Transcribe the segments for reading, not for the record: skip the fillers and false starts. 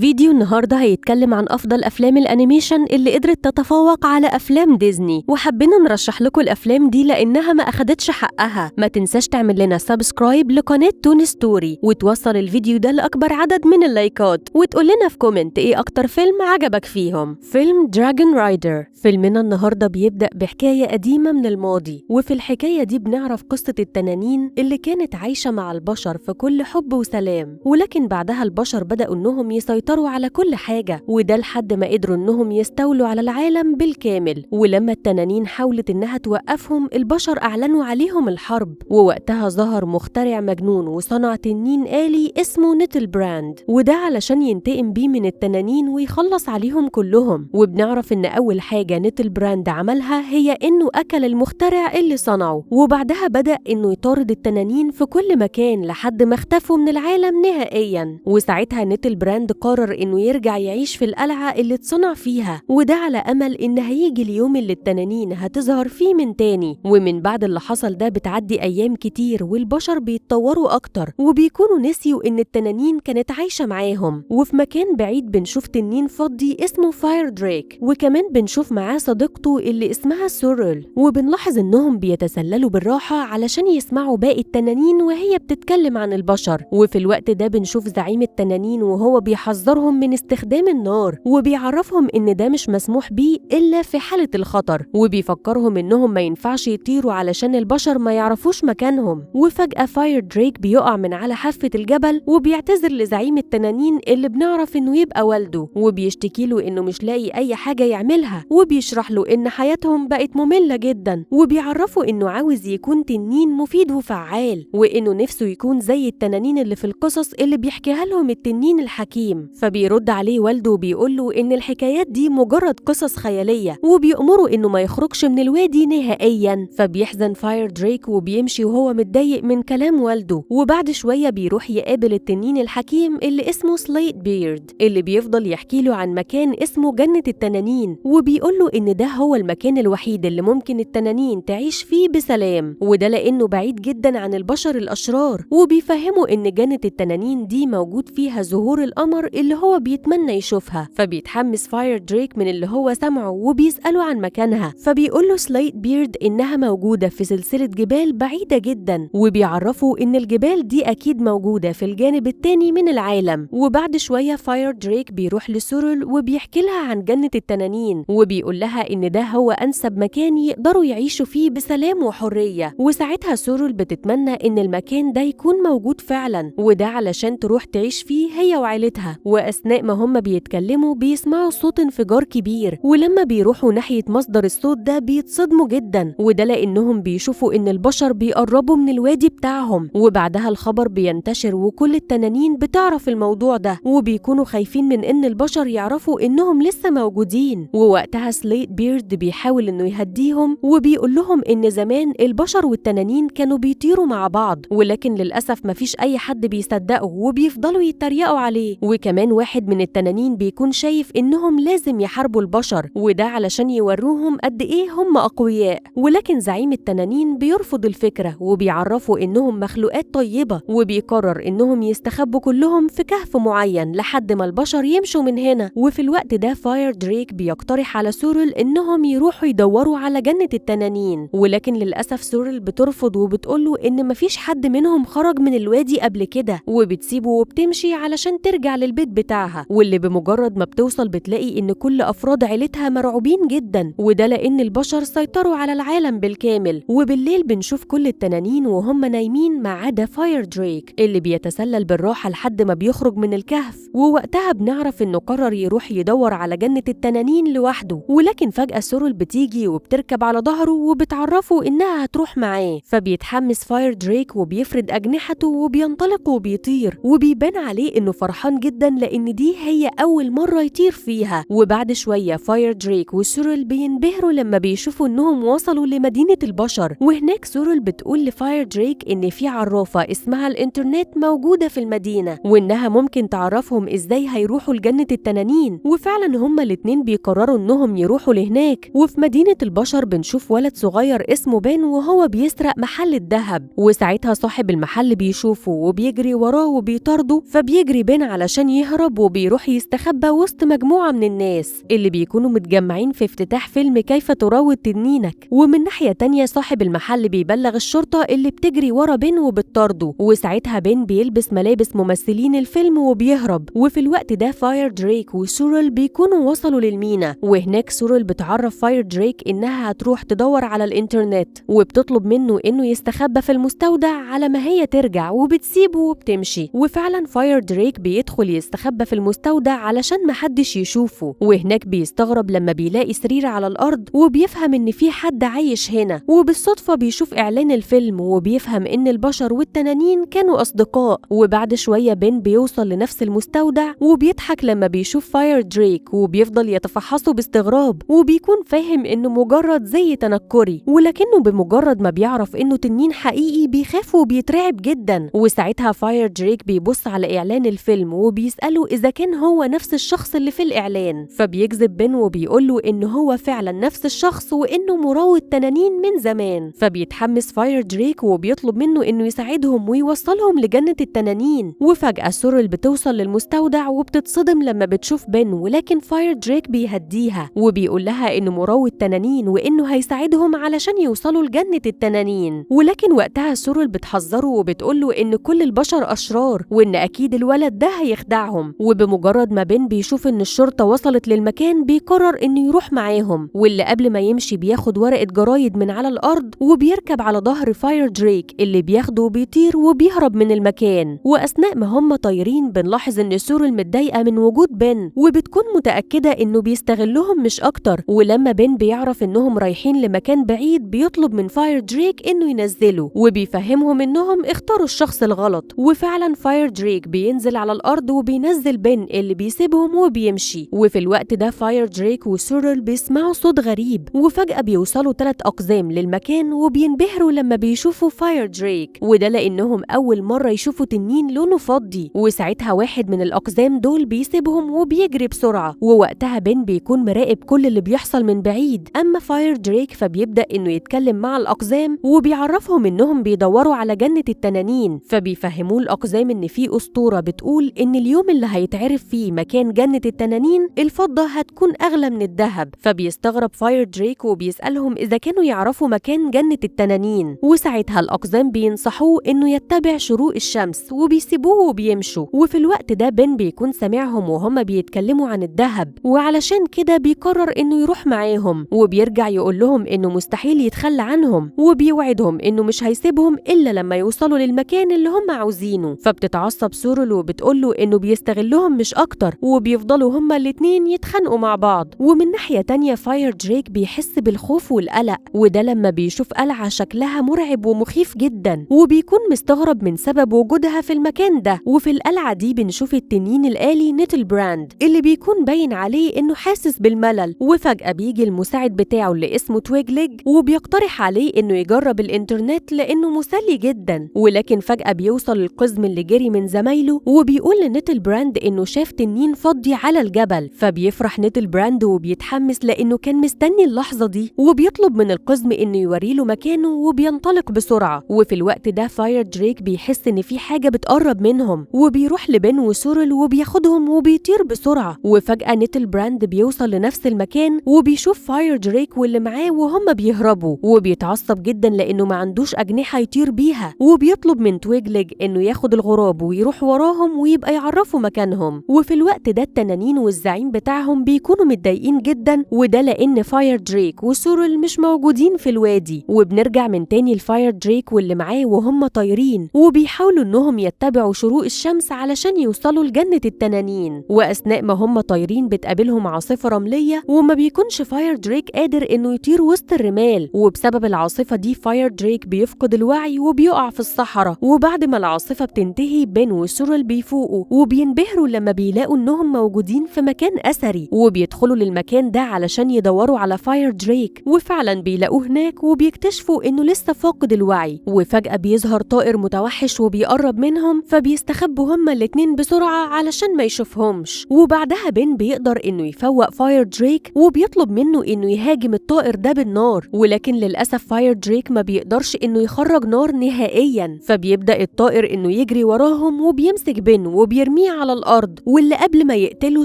فيديو النهاردة هيتكلم عن أفضل أفلام الأنيميشن اللي قدرت تتفوق على أفلام ديزني، وحبينا نرشح لكم الأفلام دي لأنها ما أخدتش حقها. ما تنساش تعمل لنا سبسكرايب لقناة تون ستوري وتوصل الفيديو ده لأكبر عدد من اللايكات، وتقول لنا في كومنت إيه أكتر فيلم عجبك فيهم. فيلم دراجون رايدر. فيلمنا النهاردة بيبدأ بحكاية قديمة من الماضي، وفي الحكاية دي بنعرف قصة التنانين اللي كانت عايشة مع البشر في كل حب وسلام، ولكن بعدها البشر بدأوا إنهم يسيطروا على كل حاجة، وده لحد ما قدروا إنهم يستولوا على العالم بالكامل. ولما التنانين حاولت إنها توقفهم، البشر أعلنوا عليهم الحرب، ووقتها ظهر مخترع مجنون وصنع تنين آلي اسمه نيتل براند، وده علشان ينتقم بيه من التنانين ويخلص عليهم كلهم. وبنعرف إن أول حاجة نيتل براند عملها هي إنه أكل المخترع اللي صنعه، وبعدها بدأ إنه يطارد التنانين في كل مكان لحد ما اختفوا من العالم نهائيا. وساعتها نيتل براند قرر إنه يرجع يعيش في القلعة اللي اتصنع فيها، وده على أمل إن هيجي اليوم اللي التنانين هتظهر فيه من تاني. ومن بعد اللي حصل ده بتعدي أيام كتير، والبشر بيتطوروا أكتر وبيكونوا نسيوا إن التنانين كانت عايشة معاهم. وفي مكان بعيد بنشوف تنين فضي اسمه فاير دريك، وكمان بنشوف معاه صديقته اللي اسمها سورل، وبنلاحظ إنهم بيتسللوا بالراحة علشان يسمعوا باقي التنانين وهي بتتكلم عن البشر. وفي الوقت ده بنشوف زعيم التنانين وهو بيحذرهم من استخدام النار، وبيعرفهم إن ده مش مسموح بيه إلا في حالة الخطر، وبيفكرهم إنهم ما ينفعش يطيروا علشان البشر ما يعرفوش مكانهم. وفجأة فاير دريك بيقع من على حافة الجبل وبيعتذر لزعيم التنانين اللي بنعرف إنه يبقى والده، وبيشتكي له إنه مش لاقي أي حاجة يعملها، وبيشرح له إن حياتهم بقت مملة جدا، وبيعرفه إنه عاوز يكون تنين مفيد وفعال، وإنه نفسه يكون زي التنانين اللي في القصص اللي بيحكيها لهم التنين الحكيم. فبيرد عليه والده وبيقول له إن الحكايات دي مجرد قصص خيالية، وبيأمره إنه ما يخرجش من الوادي نهائيا. فبيحزن فاير دريك وبيمشي وهو متضايق من كلام والده، وبعد شوية بيروح يقابل التنين الحكيم اللي اسمه سليت بيرد، اللي بيفضل يحكي له عن مكان اسمه جنة التنانين، وبيقول له إن ده هو المكان الوحيد اللي ممكن التنانين تعيش فيه بسلام، وده لأنه بعيد جدا عن البشر الأشرار. وبيفهمه إن جنة التنانين دي موجود فيها زهور القمر اللي هو بيتمنى يشوفها. فبيتحمس فاير دريك من اللي هو سمعه وبيسأله عن مكانها، فبيقول له سليت بيرد إنها موجودة في سلسلة جبال بعيدة جدا، وبيعرفوا إن الجبال دي أكيد موجودة في الجانب التاني من العالم. وبعد شوية فاير دريك بيروح لسورل وبيحكي لها عن جنة التنانين، وبيقول لها إن ده هو أنسب مكان يقدروا يعيشوا فيه بسلام وحرية. وساعتها سورل بتتمنى إن المكان ده يكون موجود فعلا، وده علشان تروح تعيش فيه هي وعيلتها. وأثناء ما هم بيتكلموا بيسمعوا صوت انفجار كبير، ولما بيروحوا ناحية مصدر الصوت ده بيتصدموا جدا، وده لأنهم بيشوفوا إن البشر بيقربوا من الوادي بتاعهم. وبعدها الخبر بينتشر وكل التنانين بتعرف الموضوع ده، وبيكونوا خايفين من إن البشر يعرفوا إنهم لسه موجودين. ووقتها سليت بيرد بيحاول إنه يهديهم وبيقول لهم إن زمان البشر والتنانين كانوا بيطيروا مع بعض، ولكن للأسف مفيش أي حد بيصدقه وبيفضلوا يتريقوا عليه. وكمان واحد من التنانين بيكون شايف إنهم لازم يحاربوا البشر، وده علشان يوروهم قد إيه هم أقوياء. ولكن زعيم التنانين بيرفض الفكرة وبيعرفوا إنهم مخلوقات طيبة، وبيقرر إنهم يستخبوا كلهم في كهف معين لحد ما البشر يمشوا من هنا. وفي الوقت ده فاير دريك بيقترح على سورل إنهم يروحوا يدوروا على جنة التنانين، ولكن للأسف سورل بترفض وبتقوله إن مفيش حد منهم خرج من الوادي قبل كده، وبتسيبه وبتمشي علشان ترجع للبيت بتاعها، واللي بمجرد ما بتوصل بتلاقي إن كل أفراد عيلتها مرعوبين جدا، وده لأن البشر سيطروا على العالم بالكامل. وبالليل بنشوف كل التنانين وهم نايمين ما عدا فاير دريك اللي بيتسلل بالراحة لحد ما بيخرج من الكهف. ووقتها بنعرف إنه قرر يروح يدور على جنة التنانين لوحده، ولكن فجأة سورل بتيجي وبتركب على ظهره وبتعرفه إنها هتروح معاه. فبيتحمس فاير دريك وبيفرد أجنحته وبينطلق وبيطير، وبيبان عليه إنه فرحان جدا لأن دي هي أول مرة يطير فيها. وبعد شوية فاير دريك وسورل بينبهروا لما بيشوفوا إنهم وصلوا لمدينة البشر، وهناك سورل بتقول لفاير دريك إن في عرافة اسمها الإنترنت موجودة في المدينة، وإنها ممكن تعرفهم إزاي هيروحوا لجنة التنانين. وفعلا هما الاتنين بيقرروا إنهم يروحوا لهناك. وفي مدينة البشر بنشوف ولد صغير اسمه بن وهو بيسرق محل الذهب، وساعتها صاحب المحل بيشوفه وبيجري وراه وبيطارده، فبيجري بن علشان بيهرب وبيروح يستخبى وسط مجموعة من الناس اللي بيكونوا متجمعين في افتتاح فيلم كيف تراود تنينك. ومن ناحية تانية صاحب المحل بيبلغ الشرطة اللي بتجري ورا بن وبتطارده، وساعتها بن بيلبس ملابس ممثلين الفيلم وبيهرب. وفي الوقت ده فاير دريك وسورل بيكونوا وصلوا للمينا، وهناك سورل بتعرف فاير دريك إنها هتروح تدور على الإنترنت، وبتطلب منه إنه يستخبى في المستودع على ما هي ترجع، وبتسيبه وبتمشي. وفعلا فاير دريك بيدخل يستخبى في المستودع علشان محدش يشوفه، وهناك بيستغرب لما بيلاقي سرير على الأرض وبيفهم إن في حد عايش هنا. وبالصدفة بيشوف إعلان الفيلم وبيفهم إن البشر والتنانين كانوا أصدقاء. وبعد شوية بن بيوصل لنفس المستودع وبيضحك لما بيشوف فاير دريك، وبيفضل يتفحصه باستغراب، وبيكون فاهم إنه مجرد زي تنكري، ولكنه بمجرد ما بيعرف إنه تنين حقيقي بيخاف وبيترعب جدا. وساعتها فاير دريك بيبص على إعلان الفيلم وبيسأله إذا كان هو نفس الشخص اللي في الإعلان، فبيكذب بن وبيقوله إنه هو فعلا نفس الشخص وإنه مراود تنانين من زمان. فبيتحمس فاير دريك وبيطلب منه إنه يساعدهم ويوصلهم لجنة التنانين. وفجأة سورل بتوصل للمستودع وبتتصدم لما بتشوف بن، ولكن فاير دريك بيهديها وبيقول لها إنه مراود تنانين وإنه هيساعدهم علشان يوصلوا لجنة التنانين. ولكن وقتها سورل بتحذره وبتقوله إن كل البشر أشرار وإن أكيد الولد ده هيخدعهم. وبمجرد ما بن بيشوف إن الشرطة وصلت للمكان بيقرر إنه يروح معاهم، واللي قبل ما يمشي بياخد ورقة جرايد من على الأرض وبيركب على ظهر فاير دريك اللي بياخده وبيطير وبيهرب من المكان. وأثناء ما هم طايرين بنلاحظ إن سورل متضايقة من وجود بن، وبتكون متأكدة إنه بيستغلهم مش أكتر. ولما بن بيعرف إنهم رايحين لمكان بعيد بيطلب من فاير دريك إنه ينزله، وبيفهمهم إنهم اختاروا الشخص الغلط. وفعلا فاير دريك بينزل على الأرض وبينزل بن اللي بيسيبهم وبيمشي. وفي الوقت ده فاير دريك وسورل بيسمعوا صوت غريب، وفجأة بيوصلوا 3 أقزام للمكان وبينبهروا لما بيشوفوا فاير دريك، وده لأنهم أول مرة يشوفوا تنين لونه فضي. وساعتها واحد من الأقزام دول بيسيبهم وبيجري بسرعة، ووقتها بن بيكون مراقب كل اللي بيحصل من بعيد. أما فاير دريك فبيبدأ إنه يتكلم مع الأقزام وبيعرفهم إنهم بيدوروا على جنة التنانين. فبيفهموا الأقزام إن في أسطورة بتقول إن اليوم اللي هيتعرف فيه مكان جنة التنانين الفضة هتكون أغلى من الذهب. فبيستغرب فاير دريك وبيسألهم إذا كانوا يعرفوا مكان جنة التنانين، وساعتها الأقزام بينصحوه إنه يتبع شروق الشمس وبيسيبوه وبيمشوا. وفي الوقت ده بن بيكون سامعهم وهم بيتكلموا عن الذهب، وعلشان كده بيقرر إنه يروح معاهم، وبيرجع يقول لهم إنه مستحيل يتخلى عنهم، وبيوعدهم إنه مش هيسيبهم إلا لما يوصلوا للمكان اللي هم عاوزينه. فبتتعصب سورل وبتقوله إنه بيستغلهم مش أكتر، وبيفضلوا هما الاتنين يتخانقوا مع بعض. ومن ناحية تانية فاير دريك بيحس بالخوف والقلق، وده لما بيشوف قلعة شكلها مرعب ومخيف جدا، وبيكون مستغرب من سبب وجودها في المكان ده. وفي القلعة دي بنشوف التنين الآلي نيتلبراند اللي بيكون باين عليه إنه حاسس بالملل. وفجأة بيجي المساعد بتاعه اللي اسمه تويجليج وبيقترح عليه إنه يجرب الإنترنت لأنه مسلي جدا. ولكن فجأة بيوصل القزم اللي جري من زمايله وبيقول لنيتلبراند إنه شاف تنين فضي على الجبل. فبيفرح نيتلبراند وبيتحمس لأنه كان مستني اللحظة دي، وبيطلب من القزم إنه يوريله مكانه وبينطلق بسرعة. وفي الوقت ده فاير دريك بيحس إن في حاجة بتقرب منهم، وبيروح لبن وسورل وبياخدهم وبيطير بسرعة. وفجأة نيتلبراند بيوصل لنفس المكان وبيشوف فاير دريك واللي معاه وهم بيهربوا، وبيتعصب جدا لأنه ما عندوش أجنحة يطير بيها، وبيطلب من تويجليج إنه ياخد الغراب ويروح وراهم ويبقى يعرفوا مكانهم. وفي الوقت ده التنانين والزعيم بتاعهم بيكونوا متضايقين جدا، وده لأن فاير دريك وسورل مش موجودين في الوادي. وبنرجع من تاني لفاير دريك واللي معاه وهم طايرين وبيحاولوا إنهم يتبعوا شروق الشمس علشان يوصلوا لجنة التنانين. وأثناء ما هم طايرين بتقابلهم عاصفة رملية، وما بيكونش فاير دريك قادر إنه يطير وسط الرمال، وبسبب العاصفة دي فاير دريك بيفقد الوعي وبيقع في الصحراء. وبعد ما العاصفة بتنتهي بن وسورل بيفوقوا وبينبهروا لما بيلاقوا إنهم موجودين في مكان أثري، وبيدخلوا للمكان ده علشان يدوروا على فاير دريك. وفعلا بيلاقوه هناك وبيكتشفوا إنه لسه فاقد الوعي. وفجأة بيظهر طائر متوحش وبيقرب منهم، فبيستخبوا هما الاتنين بسرعة علشان ما يشوفهمش. وبعدها بن بيقدر إنه يفوق فاير دريك وبيطلب منه إنه يهاجم الطائر ده بالنار، ولكن للأسف فاير دريك ما بيقدرش إنه يخرج نار نهائيا. فبيبدأ الطائر إنه يجري وراهم وبيمسك بن وبيرميه على الأرض، واللي قبل ما يقتله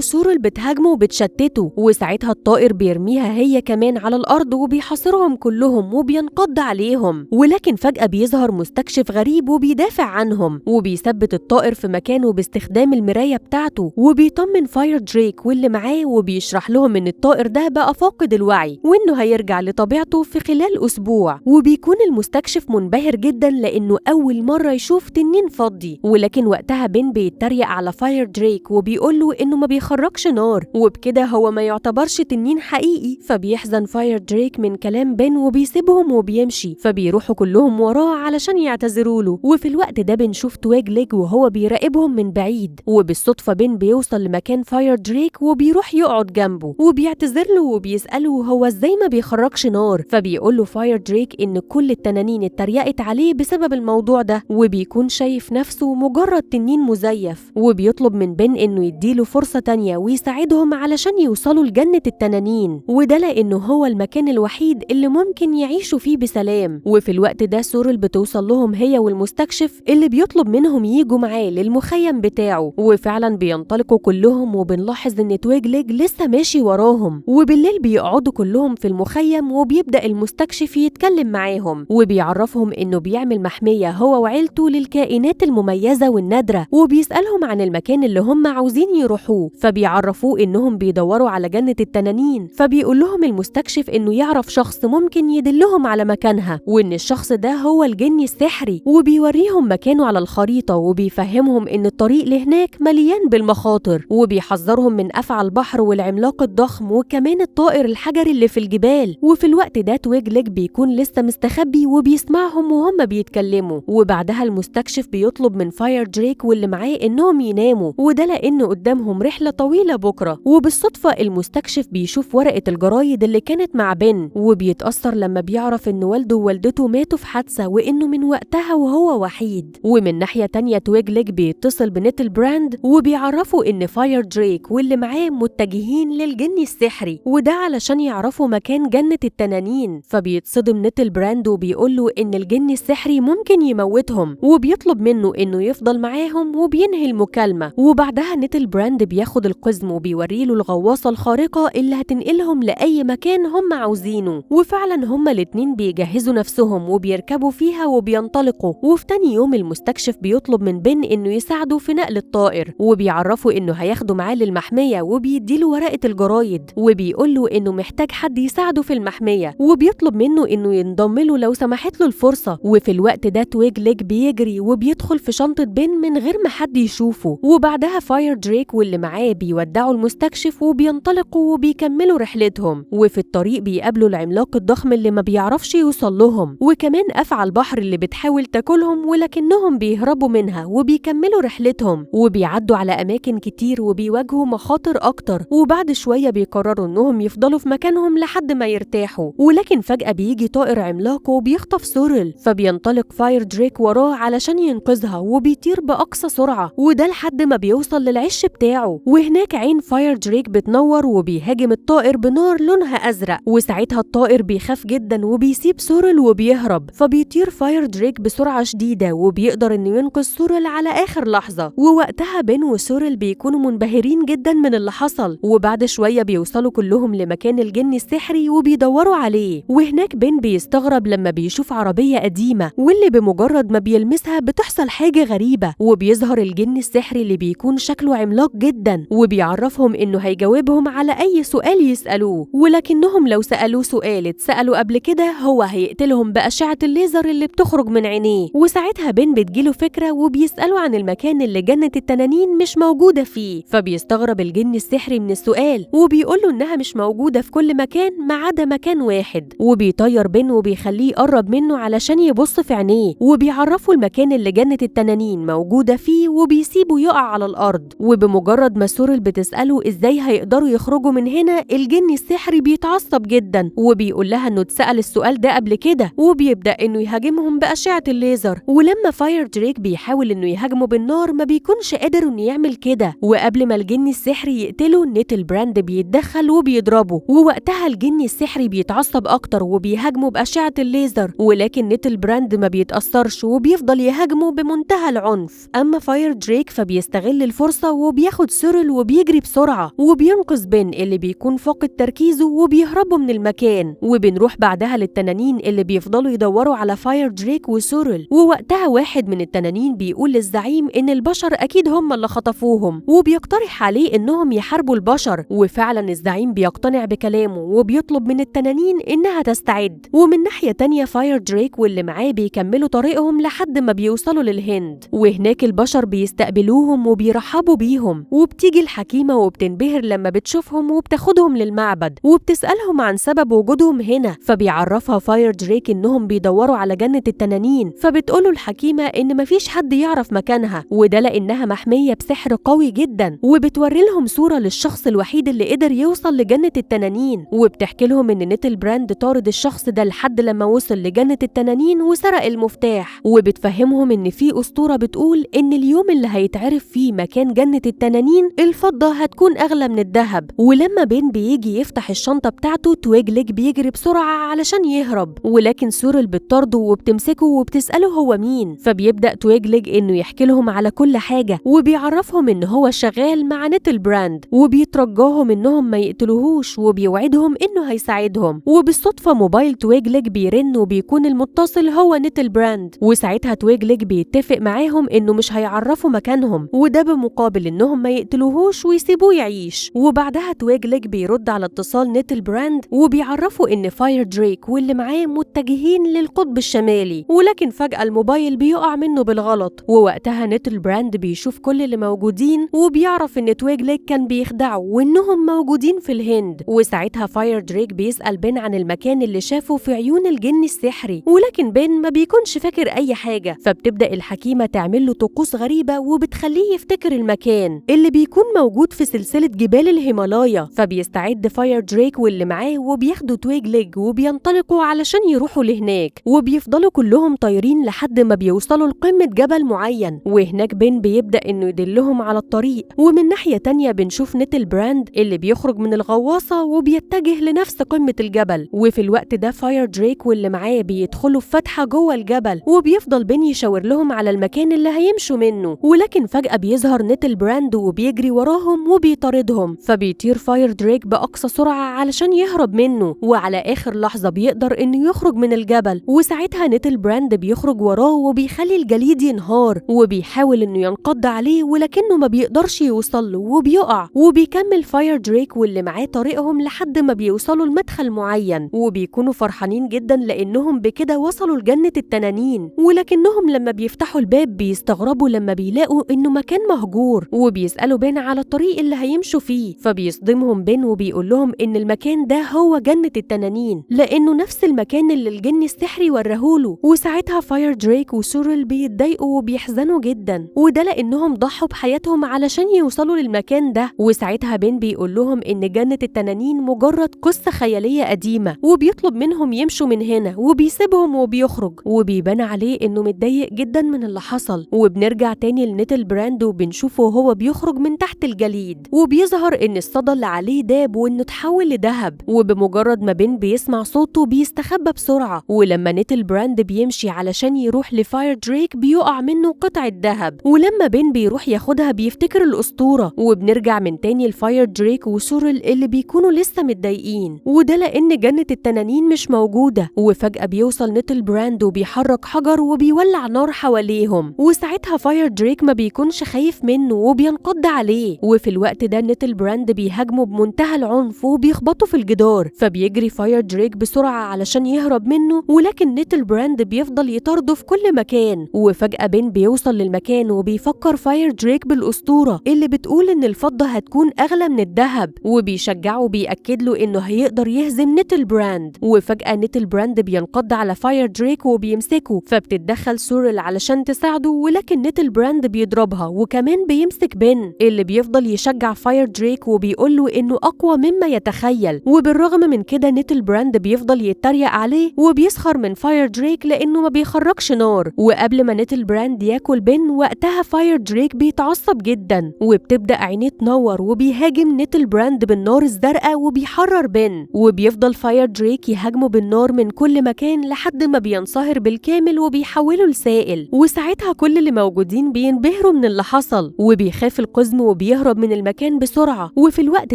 سورل بتهاجمه وبتشتته، وساعتها الطائر بيرميها هي كمان على الأرض وبيحاصرهم كلهم وبينقض عليهم. ولكن فجأة بيظهر مستكشف غريب وبيدافع عنهم، وبيثبت الطائر في مكانه باستخدام المراية بتاعته، وبيطمن فاير دريك واللي معاه وبيشرح لهم إن الطائر ده بقى فاقد الوعي وإنه هيرجع لطبيعته في خلال أسبوع. وبيكون المستكشف منبهر جدا لأنه أول مرة يشوف تنين فضي. ولكن وقتها بين بيتريق على فاير دريك وبيقوله إنه ما بيخرجش نار، وبكده هو ما يعتبرش تنين حقيقي. فبيحزن فاير دريك من كلام بين وبيسيبهم وبيمشي، فبيروحوا كلهم وراه علشان يعتذروا له. وفي الوقت ده بنشوف تويج ليج وهو بيراقبهم من بعيد، وبالصدفة بين بيوصل لمكان فاير دريك وبيروح يقعد جنبه وبيعتذر له وبيسأله هو ازاي ما بيخرجش نار. فبيقول له فاير دريك إن كل التنانين اتريقت عليه بسبب الموضوع ده، وبيكون شايف نفسه مجرد تنين مزيف. وبيطلب من بين إنه يديله فرصة تانية ويساعدهم علشان يوصلوا لجنة التنانين، وده لأنه هو المكان الوحيد اللي ممكن يعيشوا فيه بسلام. وفي الوقت ده سورل بتوصل لهم هي والمستكشف اللي بيطلب منهم ييجوا معاه للمخيم بتاعه، وفعلا بينطلقوا كلهم. وبنلاحظ إن تويج ليج لسه ماشي وراهم. وبالليل بيقعدوا كلهم في المخيم، وبيبدأ المستكشف يتكلم معاهم وبيعرفهم إنه بيعمل محمية هو وعيلته للكائنات المميزة والنادرة، وبيسألهم عن المكان اللي هم عاوزين يروحوه. فبيعرفوه إنهم بيدوروا على جنة التنانين. فبيقول لهم المستكشف إنه يعرف شخص ممكن يدلهم على مكانها، وإن الشخص ده هو الجني السحري، وبيوريهم مكانه على الخريطة، وبيفهمهم إن الطريق لهناك مليان بالمخاطر، وبيحذرهم من أفعى البحر والعملاق الضخم وكمان الطائر الحجري اللي في الجبال. وفي الوقت ده تويج ليج بيكون لسه مستخبي وبيسمعهم وهم بيتكلموا. وبعدها المستكشف بيطلب من فاير دريك واللي معاه إنهم يناموا، وده لأنه قدامهم رحلة طويلة بكرة. وبالصدفة المستكشف بيشوف ورقة الجرايد اللي كانت مع بن، وبيتأثر لما بيعرف إن والده ووالدته ماتوا في حادثة وإنه من وقتها وهو وحيد. ومن ناحية تانية تويج ليج بيتصل بنيتل براند وبيعرفوا إن فاير دريك واللي معاه متجهين للجني السحري، وده علشان يعرفوا مكان جنة التنانين. فبيتصدم نيتل براند وبيقوله إن الجني السحري ممكن يموتهم، وبيطلب منه إنه يفضل معاهم وبينهي المكالمة. وبعدها نيتل براند بياخد القزم وبيوريله الغواصة الخارقة اللي هتنقلهم لأي مكان هم عاوزينه. وفعلا هما الاتنين بيجهزوا نفسهم وبيركبوا فيها وبينطلقوا. وفي تاني يوم المستكشف بيطلب من بن إنه يساعده في نقل الطائر، وبيعرفوا إنه هياخده معاه للمحمية، وبيديله ورقة الجرايد وبيقوله إنه محتاج حد يساعده في المحمية، وبيطلب منه إنه ينضم له لو سمحت له الفرصة. وفي الوقت ده تويج ليج بيجري وبيدخل في شنطة بن من غير ما حد يشوفه. وبعدها فاير دريك واللي معاه بيودعوا المستكشف وبينطلقوا وبيكملوا رحلتهم. وفي الطريق بيقابلوا العملاق الضخم اللي ما بيعرفش يوصل لهم، وكمان أفعى البحر اللي بتحاول تاكلهم ولكنهم بيهربوا منها وبيكملوا رحلتهم. وبيعدوا على أماكن كتير وبيواجهوا مخاطر أكتر، وبعد شوية بيقرروا إنهم يفضلوا في مكانهم لحد ما يرتاحوا. ولكن فجأة بيجي طائر عملاق وبيخطف سورل، فبينطلق فاير دريك وراه علشان ينقذها وبيطير بأقصى سرعة، وده لحد ما بيوصل للعش بتاعه. وهناك عين فاير دريك بتنور وبيهاجم الطائر بنار لونها أزرق، وساعتها الطائر بيخاف جدا وبيسيب سورل وبيهرب. فبيطير فاير دريك بسرعة شديدة وبيقدر إنه ينقذ سورل على آخر لحظة. ووقتها بين وسورل بيكونوا منبهرين جدا من اللي حصل. وبعد شوية بيوصلوا كلهم لمكان الجن السحري وبيدوروا عليه. وهناك بين بيستغرب لما بيشوف عربية قديمة واللي بمجرد ما بيلمسها بتحصل حاجة غريبة، وبيظهر الجن السحري اللي بيكون شكله عملاق جدا وبيعرفهم إنه هيجاوبهم على أي سؤال يسألوه، ولكنهم لو سألوه سؤال اتسألوا قبل كده هو هيقتلهم بأشعة الليزر اللي بتخرج من عينيه. وساعتها بين بتجيله فكرة وبيسألوا عن المكان اللي جنة التنانين مش موجودة فيه. فبيستغرب الجن السحري من السؤال وبيقوله إنها مش موجودة في كل مكان ما عدا مكان واحد. وبيطير بين وبيخليه يقرب منه علشان يبص في عينيه، وبيعرفه المكان اللي جنة التنانين موجودة فيه وبيسيبه يقع على الأرض. وبمجرد ما سورل بتسأله إزاي هيقدروا يخرجوا من هنا، الجن السحري بيتعصب جدا وبيقول لها إنه اتسأل السؤال ده قبل كده، وبيبدأ إنه يهاجمهم بأشعة الليزر. ولما فاير دريك بيحاول إنه يهاجمه بالنار ما بيكونش قادر إنه يعمل كده. وقبل ما الجن السحري يقتله نيتل براند بيتدخل وبيضربه، ووقتها الجن السحري بيتعصب أكتر وبيهاجمه بأشعة الليزر. ولكن نيتل براند ما بيتأثرش وبيفضل يهاجمه بمنتهى العنف. أما فاير دريك فبيستخدم فبيستغل الفرصة وبياخد سيرل وبيجري بسرعة وبينقذ بن اللي بيكون فاقد تركيزه وبيهربوا من المكان. وبنروح بعدها للتنانين اللي بيفضلوا يدوروا على فاير دريك وسيرل، ووقتها واحد من التنانين بيقول للزعيم إن البشر أكيد هم اللي خطفوهم وبيقترح عليه إنهم يحاربوا البشر. وفعلا الزعيم بيقتنع بكلامه وبيطلب من التنانين إنها تستعد. ومن ناحية تانية فاير دريك واللي معاه بيكملوا طريقهم لحد ما بيوصلوا للهند، وهناك البشر بيستقبلوهم وبيرحبوا بيهم. وبتيجي الحكيمة وبتنبهر لما بتشوفهم وبتاخدهم للمعبد وبتسألهم عن سبب وجودهم هنا. فبيعرفها فاير دريك إنهم بيدوروا على جنة التنانين، فبتقوله الحكيمة إن مفيش حد يعرف مكانها، وده لأنها محمية بسحر قوي جدا. وبتوري لهم صورة للشخص الوحيد اللي قدر يوصل لجنة التنانين، وبتحكي لهم إن نيتل براند طارد الشخص ده لحد لما وصل لجنة التنانين وسرق المفتاح. وبتفهمهم إن في أسطورة بتقول إن اليوم اللي هيتعرف فيه مكان جنة التنانين الفضة هتكون أغلى من الذهب. ولما بين بيجي يفتح الشنطة بتاعته تويجليج بيجري بسرعة علشان يهرب، ولكن سورل بتطارده وبتمسكه وبتسأله هو مين. فبيبدأ تويجليج إنه يحكي لهم على كل حاجة وبيعرفهم إن هو شغال مع نيتل براند، وبيترجاهم إنهم ما يقتلوهوش وبيوعدهم إنه هيساعدهم. وبالصدفة موبايل تويجليج بيرن وبيكون المتصل هو نيتل براند، وساعتها تويجليج بيتفق معاهم إنه مش هيعرفوا مكانهم، وده بمقابل إنهم ما يقتلوهوش ويسيبوه يعيش. وبعدها تويجليج بيرد على اتصال نيتل براند وبيعرفوا إن فاير دريك واللي معاه متجهين للقطب الشمالي، ولكن فجأة الموبايل بيقع منه بالغلط. ووقتها نيتل براند بيشوف كل اللي موجودين وبيعرف إن تويجليج كان بيخدعه وإنهم موجودين في الهند. وساعتها فاير دريك بيسأل بن عن المكان اللي شافه في عيون الجن السحري، ولكن بن ما بيكونش فاكر أي حاجة. فبتبدأ الحكيمة تعمل له طقوس غريبة وبتخليه يفتكر المكان اللي بيكون موجود في سلسلة جبال الهيمالايا. فبيستعد فاير دريك واللي معاه وبياخدوا تويجليج وبينطلقوا علشان يروحوا لهناك، وبيفضلوا كلهم طايرين لحد ما بيوصلوا لقمة جبل معين. وهناك بن بيبدأ إنه يدلهم على الطريق. ومن ناحية تانية بنشوف نيتل براند اللي بيخرج من الغواصة وبيتجه لنفس قمة الجبل. وفي الوقت ده فاير دريك واللي معاه بيدخلوا في فتحة جوه الجبل، وبيفضل بن يشاور لهم على المكان اللي هيمشوا منه. ولكن فجأة بيظهر نيتل براند وبيجري وراهم وبيطاردهم، فبيطير فاير دريك بأقصى سرعة علشان يهرب منه. وعلى آخر لحظة بيقدر إنه يخرج من الجبل، وساعتها نيتل براند بيخرج وراه وبيخلي الجليد ينهار، وبيحاول إنه ينقض عليه ولكنه ما بيقدرش يوصل له وبيقع. وبيكمل فاير دريك واللي معاه طريقهم لحد ما بيوصلوا لمدخل معين، وبيكونوا فرحانين جدا لأنهم بكده وصلوا لجنة التنانين. ولكنهم لما بيفتحوا الباب بيستغربوا لما بيلاقوا إنه مكان مهجور، وبيسألوا بن على الطريق اللي هيمشوا فيه. فبيصدمهم بن وبيقول لهم إن المكان ده هو جنة التنانين، لأنه نفس المكان اللي الجن السحري ورهوله. وساعتها فاير دريك وسورل بيتضايقوا وبيحزنوا جدا، وده لأنهم ضحوا بحياتهم علشان يوصلوا للمكان ده. وساعتها بن بيقول لهم إن جنة التنانين مجرد قصة خيالية قديمة، وبيطلب منهم يمشوا من هنا وبيسيبهم وبيخرج. وبيبان عليه إنه متضايق جدا من اللي حصل. وبنرجع تاني لنيتل براند وبنشوفه وهو بيخرج من تحت الجليد، وبيظهر إن الصدى اللي عليه داب وإنه اتحول لذهب. وبمجرد ما بن بيسمع صوته بيستخبى بسرعة، ولما نيتل براند بيمشي علشان يروح لفاير دريك بيقع منه قطعة ذهب، ولما بن بيروح ياخدها بيفتكر الأسطورة. وبنرجع من تاني لفاير دريك وسورل اللي بيكونوا لسه متضايقين، وده لأن جنة التنانين مش موجودة. وفجأة بيوصل نيتل براند وبيحرك حجر وبيولع نار حواليهم، وساعتها فاير دريك ما بيكونش خايف منه وبينقض عليه. وفي الوقت ده نيتل براند بيهاجموا بمنتهى العنف وبيخبطوا في الجدار، فبيجري فاير دريك بسرعة علشان يهرب منه، ولكن نيتل براند بيفضل يطارده في كل مكان. وفجأة بن بيوصل للمكان وبيفكر فاير دريك بالأسطورة اللي بتقول إن الفضة هتكون أغلى من الذهب، وبيشجعه وبيأكد له إنه هيقدر يهزم نيتل براند. وفجأة نيتل براند بينقض على فاير دريك وبيمسكه، فبتتدخل سورل علشان تساعده، ولكن نيتل براند بيضربها وكمان بيمسك بن اللي بيفضل يشجع فاير دريك وبيقول له إنه أقوى مما يتخيل. وبالرغم من كده نيتل براند بيفضل يتريق عليه وبيسخر من فاير دريك لأنه ما بيخرجش نار. وقبل ما نيتل براند ياكل بن وقتها فاير دريك بيتعصب جدا، وبتبدأ عينيه تنور وبيهاجم نيتل براند بالنار الزرقاء وبيحرر بن. وبيفضل فاير دريك يهاجمه بالنار من كل مكان لحد ما بينصهر بالكامل وبيحوله لسائل. وساعتها كل اللي موجودين بينبهروا من من اللي حصل، وبيخاف القزم وبيهرب من المكان بسرعة. وفي الوقت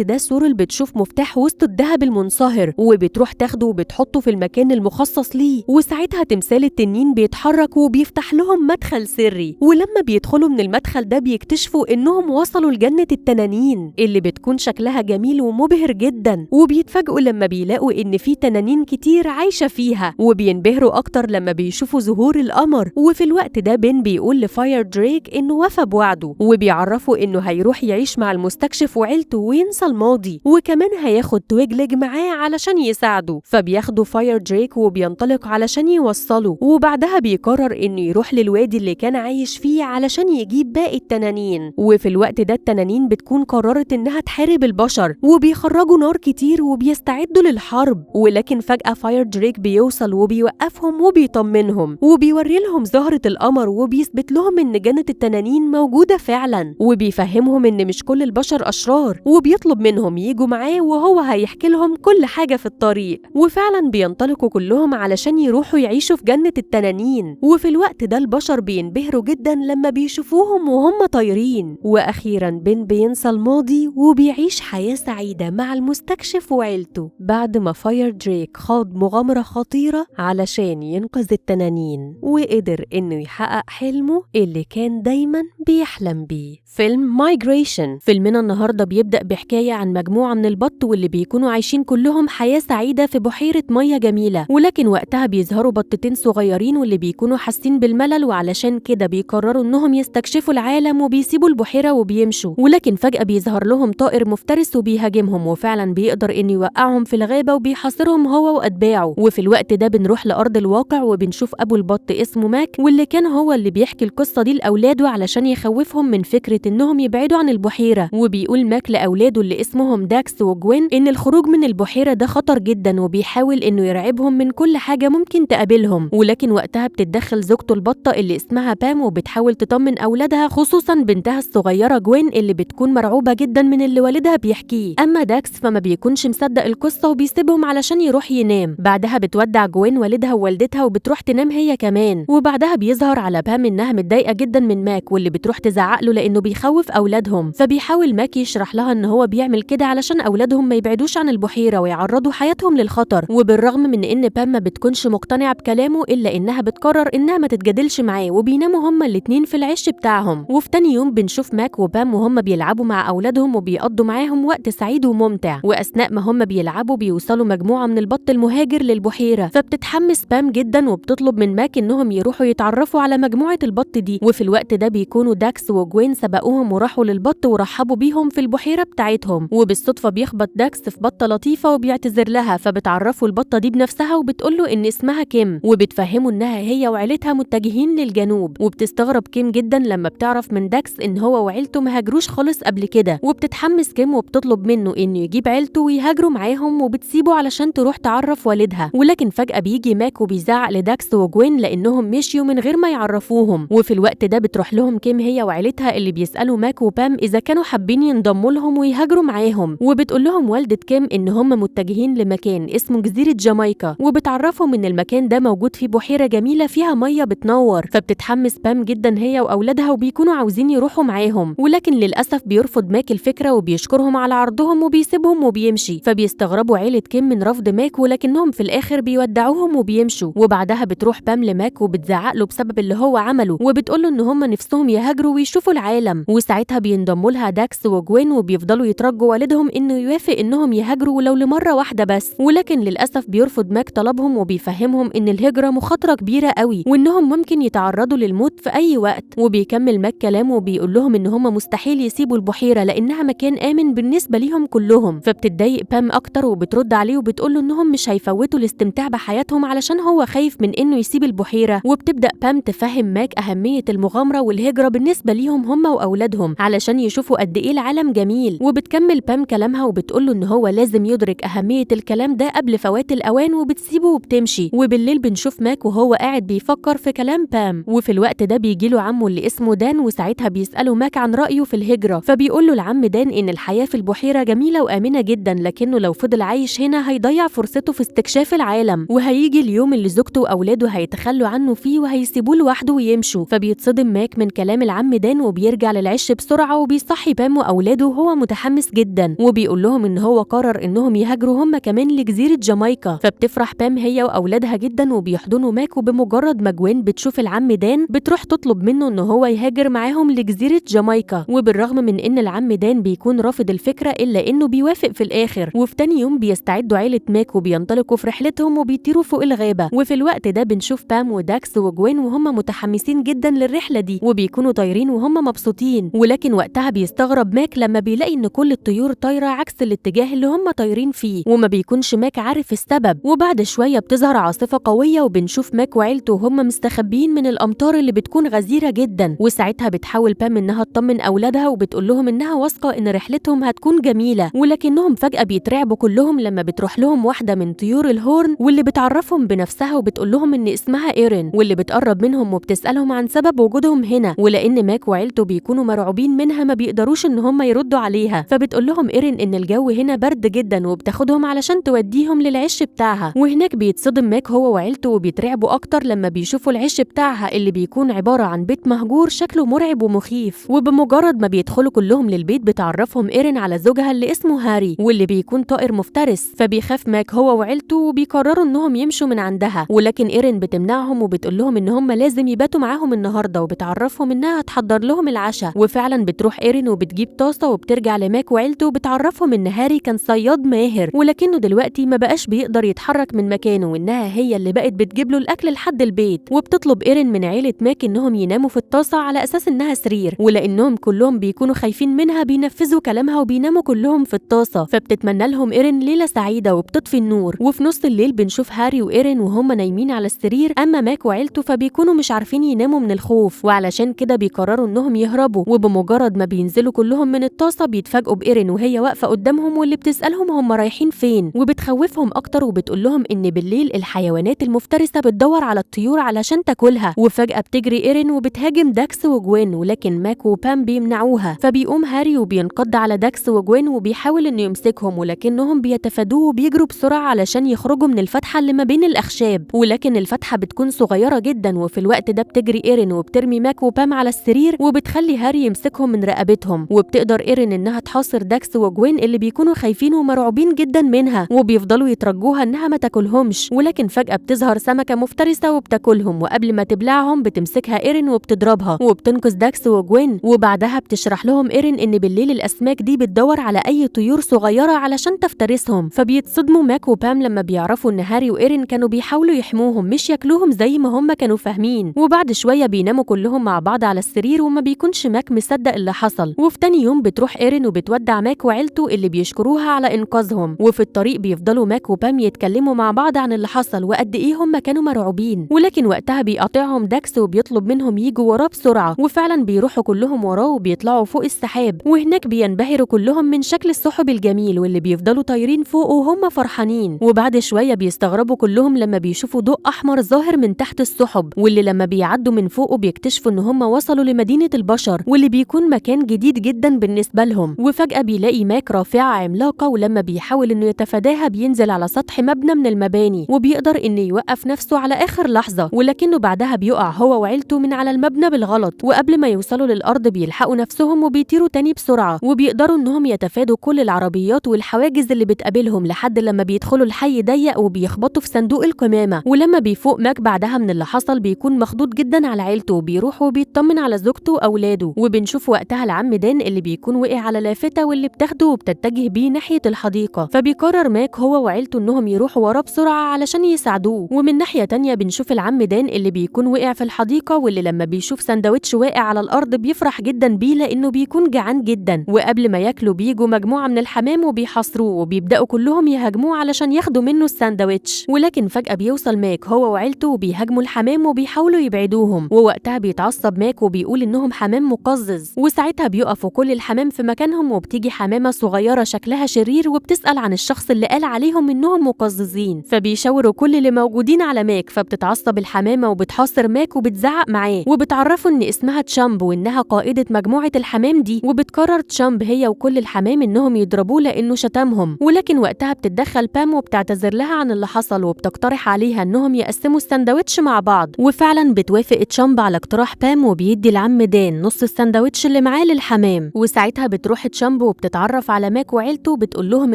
ده سورل بتشوف مفتاح وسط الذهب المنصهر وبتروح تاخده وبتحطه في المكان المخصص ليه، وساعتها تمثال التنين بيتحرك وبيفتح لهم مدخل سري. ولما بيدخلوا من المدخل ده بيكتشفوا انهم وصلوا لجنة التنانين اللي بتكون شكلها جميل ومبهر جدا، وبيتفاجئوا لما بيلاقوا ان في تنانين كتير عايشة فيها، وبينبهروا اكتر لما بيشوفوا ظهور القمر. وفي الوقت ده بين بيقول لفاير دريك انه وفى بوعده، وبيعرفوا انه هيروح يعيش مع المستكشف وعيلته وينسى الماضي، وكمان هياخد تويجلج معاه علشان يساعده. فبياخدوا فاير دريك وبينطلق علشان يوصله، وبعدها بيقرر انه يروح للوادي اللي كان عايش فيه علشان يجيب باقي التنانين. وفي الوقت ده التنانين بتكون قررت انها تحارب البشر، وبيخرجوا نار كتير وبيستعدوا للحرب. ولكن فجأة فاير دريك بيوصل وبيوقفهم وبيطمنهم وبيوري لهم زهرة القمر، وبيثبت لهم ان جنة التنانين موجودة فعلا، وبيفهمهم ان مش كل البشر اشرار، وبيطلب منهم يجوا معاه وهو هيحكي لهم كل حاجة في الطريق. وفعلا بينطلقوا كلهم علشان يروحوا يعيشوا في جنة التنانين. وفي الوقت ده البشر بينبهروا جدا لما بيشوفوهم وهم طايرين. واخيرا بين بينسى الماضي وبيعيش حياة سعيدة مع المستكشف وعيلته، بعد ما فاير دريك خاض مغامرة خطيرة علشان ينقذ التنانين، وقدر انه يحقق حلمه اللي كان دايما بيحلم بيه. فيلم مايجريشن. فيلمنا النهارده بيبدأ بحكاية عن مجموعة من البط واللي بيكونوا عايشين كلهم حياة سعيدة في بحيرة مية جميلة، ولكن وقتها بيظهروا بطتين صغيرين واللي بيكونوا حاسين بالملل، وعلشان كده بيقرروا انهم يستكشفوا العالم وبيسيبوا البحيرة وبيمشوا. ولكن فجأة بيظهر لهم طائر مفترس وبيهاجمهم، وفعلا بيقدر انه يوقعهم في الغابة وبيحاصرهم هو وأتباعه. وفي الوقت ده بنروح لأرض الواقع وبنشوف أبو البط اسمه ماك، واللي كان هو اللي بيحكي القصة دي لأولاده علشان يخوفهم من فكرة انهم يبعدوا عن البحيرة. وبيقول ماك لأولاده اللي اسمهم داكس وجوين ان الخروج من البحيرة ده خطر جدا، وبيحاول انه يرعبهم من كل حاجة ممكن تقابلهم. ولكن وقتها بتتدخل زوجته البطة اللي اسمها بام وبتحاول تطمن أولادها، خصوصا بنتها الصغيرة جوين اللي بتكون مرعوبة جدا من اللي والدها بيحكيه. أما داكس فما بيكونش مصدق القصة وبيسيبهم علشان يروح ينام. بعدها بتودع جوين والدها ووالدتها وبتروح تنام هي كمان. وبعدها بيظهر على بام انها متضايقة جدا من ماك، واللي بتروح تزعق له لانه بيخوف اولادهم. فبيحاول ماك يشرح لها ان هو بيعمل كده علشان اولادهم ما يبعدوش عن البحيرة ويعرضوا حياتهم للخطر. وبالرغم من ان بام ما بتكونش مقتنعة بكلامه الا انها بتقرر انها ما تتجادلش معاه، وبيناموا هما الاتنين في العش بتاعهم. وفي تاني يوم بنشوف ماك وبام وهم بيلعبوا مع اولادهم وبيقضوا معاهم وقت سعيد وممتع. واثناء ما هم بيلعبوا بيوصلوا مجموعة من البط المهاجر للبحيرة، فبتتحمس بام جدا وبتطلب من ماك انهم يروحوا يتعرفوا على مجموعة البط دي. وفي الوقت ده بيكونوا داكس وجوين سبقوهم وراحوا للبط ورحبوا بيهم في البحيرة بتاعتهم. وبالصدفة بيخبط داكس في بطة لطيفة وبيعتذر لها، فبتعرفوا البطة دي بنفسها وبتقوله ان اسمها كيم، وبتفهموا انها هي وعيلتها متجهين للجنوب. وبتستغرب كيم جدا لما بتعرف من داكس ان هو وعيلته مهاجروش خالص قبل كده، وبتتحمس كيم وبتطلب منه انه يجيب عيلته ويهاجروا معاهم، وبتسيبه علشان تروح تعرف والدها. ولكن فجأة بيجي ماك وبيزعق لداكس وجوين لانهم مشيوا من غير ما يعرفوهم. وفي الوقت ده بتروح لهم كيم هي وعيلتها اللي بيسألوا ماك وبام اذا كانوا حابين ينضموا لهم ويهاجروا معاهم. وبتقول لهم والدة كيم ان هم متجهين لمكان اسمه جزيرة جامايكا، وبتعرفهم ان المكان ده موجود فيه بحيرة جميلة فيها مية بتنور. فبتتحمس بام جدا هي واولادها وبيكونوا عاوزين يروحوا معاهم، ولكن للاسف بيرفض ماك الفكرة وبيشكرهم على عرضهم وبيسيبهم وبيمشي. فبيستغربوا عيلة كيم من رفض ماك، ولكنهم في الاخر بيودعوهم وبيمشوا. وبعدها بتروح بام لماك وبتزعق له بسبب اللي هو عمله، وبتقول له ان هم نفسهم يهاجروا ويشوفوا العالم. وساعتها بينضموا لها داكس وجوين وبيفضلوا يترجوا والدهم انه يوافق انهم يهاجروا ولو لمرة واحدة بس. ولكن للاسف بيرفض ماك طلبهم وبيفهمهم ان الهجرة مخاطرة كبيرة قوي وانهم ممكن يتعرضوا للموت في اي وقت. وبيكمل ماك كلامه وبيقول لهم ان هم مستحيل يسيبوا البحيرة لانها مكان امن بالنسبة ليهم كلهم. فبتتضايق بام اكتر وبترد عليه وبتقول له انهم مش هيفوتوا الاستمتاع بحياتهم علشان هو خايف من انه يسيب البحيرة. وبتبدأ بام تفهم ماك اهمية المغامرة والهجرة بالنسبة ليهم هم واولادهم علشان يشوفوا قد ايه العالم جميل. وبتكمل بام كلامها وبتقول له ان هو لازم يدرك اهمية الكلام ده قبل فوات الاوان، وبتسيبه وبتمشي. وبالليل بنشوف ماك وهو قاعد بيفكر في كلام بام، وفي الوقت ده بيجيله عمه اللي اسمه دان، وساعتها بيسأله ماك عن رأيه في الهجرة. فبيقول له العم دان ان الحياة في البحيرة جميلة وآمنة جدا، لكنه لو فضل عايش هنا هيضيع فرصته في استكشاف العالم، وهيجي اليوم اللي زوجته واولاده هيتخلوا عنه فيه وهيسيبوه لوحده ويمشوا. فبيتصدم ماك من كلام العم دان وبيرجع للعش بسرعة وبيصحي بام وأولاده وهو متحمس جدا، وبيقول لهم إن هو قرر إنهم يهاجروا هم كمان لجزيرة جامايكا. فبتفرح بام هي وأولادها جدا وبيحضنوا ماك، وبمجرد ما جوين بتشوف العم دان بتروح تطلب منه إن هو يهاجر معاهم لجزيرة جامايكا. وبالرغم من إن العم دان بيكون رافض الفكرة إلا إنه بيوافق في الآخر. وفي تاني يوم بيستعدوا عيلة ماك وبينطلقوا في رحلتهم وبيطيروا فوق الغابة. وفي الوقت ده بنشوف بام وداكس وجوين وهم متحمسين جدا للرحلة دي وبيكونوا طايرين وهم مبسوطين. ولكن وقتها بيستغرب ماك لما بيلاقي إن كل الطيور طايرة عكس الاتجاه اللي هم طايرين فيه، وما بيكونش ماك عارف السبب. وبعد شوية بتظهر عاصفة قوية وبنشوف ماك وعيلته وهم مستخبيين من الأمطار اللي بتكون غزيرة جدا. وساعتها بتحاول بام إنها تطمن أولادها وبتقول لهم إنها واثقة إن رحلتهم هتكون جميلة، ولكنهم فجأة بيترعبوا كلهم لما بتروح لهم واحدة من طيور الهورن واللي بتعرفهم بنفسها وبتقول لهم إن اسمها إيرين، واللي بتقرب منهم وبتسألهم عن سبب وجودهم هنا. ولأن ماك وعيلته بيكونوا مرعوبين منها ما بيقدروش إن هم يردوا عليها، فبتقول لهم إيرين إن الجو هنا برد جدا وبتاخدهم علشان توديهم للعش بتاعها. وهناك بيتصدم ماك هو وعيلته وبيترعبوا أكتر لما بيشوفوا العش بتاعها اللي بيكون عبارة عن بيت مهجور شكله مرعب ومخيف. وبمجرد ما بيدخلوا كلهم للبيت بتعرفهم إيرين على زوجها اللي اسمه هاري واللي بيكون طائر مفترس. فبيخاف ماك هو وعيلته وبيقرروا إنهم يمشوا من عندها، ولكن إيرين بتمنعهم وبتقول لهم إن هم لازم يباتوا معاهم النهارده وبتعرفهم إنها هتحضر لهم العشاء. وفعلا بتروح إيرين وبتجيب طاسة وبترجع لماك وعيلته وبتعرفهم إن هاري كان صياد ماهر ولكنه دلوقتي ما بقاش بيقدر يتحرك من مكانه، وإنها هي اللي بقت بتجيب له الأكل لحد البيت. وبتطلب إيرين من عيلة ماك إنهم يناموا في الطاسة على أساس إنها سرير، ولأنهم كلهم بيكونوا خايفين منها بينفذوا كلامها وبيناموا كلهم في الطاسة. فبتتمنى لهم إيرين ليلة سعيدة وبتطفي النور. وفي نص الليل بنشوف هاري وإيرين وهم نايمين على السرير، أما ماك وعيلته فبيكونوا مش عارفين يناموا من الخوف، وعلشان كده بيقرروا إنهم يهربوا. وبمجرد ما بينزلوا كلهم من الطاسة بيتفاجئوا بإيرين وهي واقفة قدامهم واللي بتسألهم هم رايحين فين، وبتخوفهم أكتر وبتقول لهم إن بالليل الحيوانات المفترسة بتدور على الطيور علشان تاكلها. وفجأة بتجري إيرين وبتهاجم داكس وجوين، ولكن ماك وبام بيمنعوها. فبيقوم هاري وبينقض على داكس وجوين وبيحاول إنه يمسكهم، ولكنهم بيتفادوه وبيجروا بسرعة علشان يخرجوا من الفتحة اللي ما بين الأخشاب. ولكن الفتحة بتكون صغيرة جدا. وفي الوقت ده بتجري إيرين وبترمي ماك وبام على السرير وبتخلي هاري يمسكهم من رقبتهم. وبتقدر إيرين إنها تحاصر داكس وجوين اللي بيكونوا خايفين ومرعوبين جدا منها، وبيفضلوا يترجوها إنها ما تاكلهمش. ولكن فجأة بتظهر سمكة مفترسة وبتاكلهم، وقبل ما تبلعهم بتمسكها إيرين وبتضربها وبتنقذ داكس وجوين. وبعدها بتشرح لهم إيرين إن بالليل الأسماك دي بتدور على أي طيور صغيرة علشان تفترسهم. فبيتصدموا ماك وبام لما بيعرفوا إن هاري وإيرين كانوا بيحاولوا يحموهم مش ياكلوهم زي ما هم كانوا فاهمين. وبعد شوية بيناموا كلهم مع بعض على السرير وما بيكونش ماك مصدق اللي حصل. وفي تاني يوم بتروح إيرين وبتودع ماك وعيلته اللي بيشكروها على إنقاذهم. وفي الطريق بيفضلوا ماك وبام يتكلموا مع بعض عن اللي حصل وقد إيه هم كانوا مرعوبين. ولكن وقتها بيقاطعهم داكس وبيطلب منهم يجوا وراه بسرعة، وفعلا بيروحوا كلهم وراه وبيطلعوا فوق السحاب. وهناك بينبهروا كلهم من شكل السحب الجميل واللي بيفضلوا طايرين فوقه وهم فرحانين. وبعد شوية بيستغربوا كلهم لما بيشوفوا ضوء أحمر ظاهر من تحت السحب، واللي لما بيعدوا من فوقه بيكتشفوا إن هم وصلوا لمدينة البشر واللي بيكون مكان جديد جدا بالنسبة لهم. وفجأة بيلاقي ماك رافعة عملاقة، ولما بيحاول إنه يتفاداها بينزل على سطح مبنى من المباني وبيقدر إنه يوقف نفسه على آخر لحظة، ولكنه بعدها بيقع هو وعيلته من على المبنى بالغلط. وقبل ما يوصلوا للأرض بيلحقوا نفسهم وبيطيروا تاني بسرعة، وبيقدروا إنهم يتفادوا كل العربيات والحواجز اللي بتقابلهم لحد لما بيدخلوا الحي ضيق وبيخبطوا في صندوق القمامة. ولما بيفوق ماك بعدها من اللي حصل بيكون مخضوض جدا على عيلته وبيروح وبيطمن على زوجته وأولاده. وبنشوف وقتها العم دان اللي بيكون وقع على لافتة واللي بتاخده وبتتجه بيه ناحية الحديقة. فبيقرر ماك هو وعيلته إنهم يروحوا وراه بسرعة علشان يساعدوه. ومن ناحية تانية بنشوف العم دان اللي بيكون وقع في الحديقة، واللي لما بيشوف سندوتش واقع على الأرض بيفرح جدا بيه لأنه بيكون جعان جدا. وقبل ما ياكلوا بيجوا مجموعة من الحمام وبيحاصروه وبيبدأوا كلهم يهاجموه علشان ياخدوا منه الساندوتش. ولكن فجأة بيوصل ماك هو وعيلته وبيهاجموا الحمام وبيحاولوا يبعدوهم. ووقتها بيتعصب ماك وبيقول إنهم حمام مقزز، وساعتها بيقفوا كل الحمام في مكانهم وبتيجي حمامة صغيرة شكلها شرير وبتسأل عن الشخص اللي قال عليهم إنهم مقززين. فبيشاوروا كل اللي موجودين على ماك، فبتتعصب الحمامة وبتحاصر ماك وبتزعق معاه وبتعرفه إن اسمها تشامب وإنها قائدة مجموعة الحمام دي. وبتقرر تشامب هي وكل الحمام إنهم يضربوه لأنه شتمهم. ولكن وقتها بتتدخل بام وبتعتذر لها عن اللي حصل وبتقترح عليها إنهم يقسموا السندوتش مع بعض. وفعلا بتوافق تشامب على اقتراح بام وبيدي وبيدي لعم دان نص السندوتش اللي معاه للحمام. وساعتها بتروح تشامب وبتتعرف على ماك وعيلته وبتقول لهم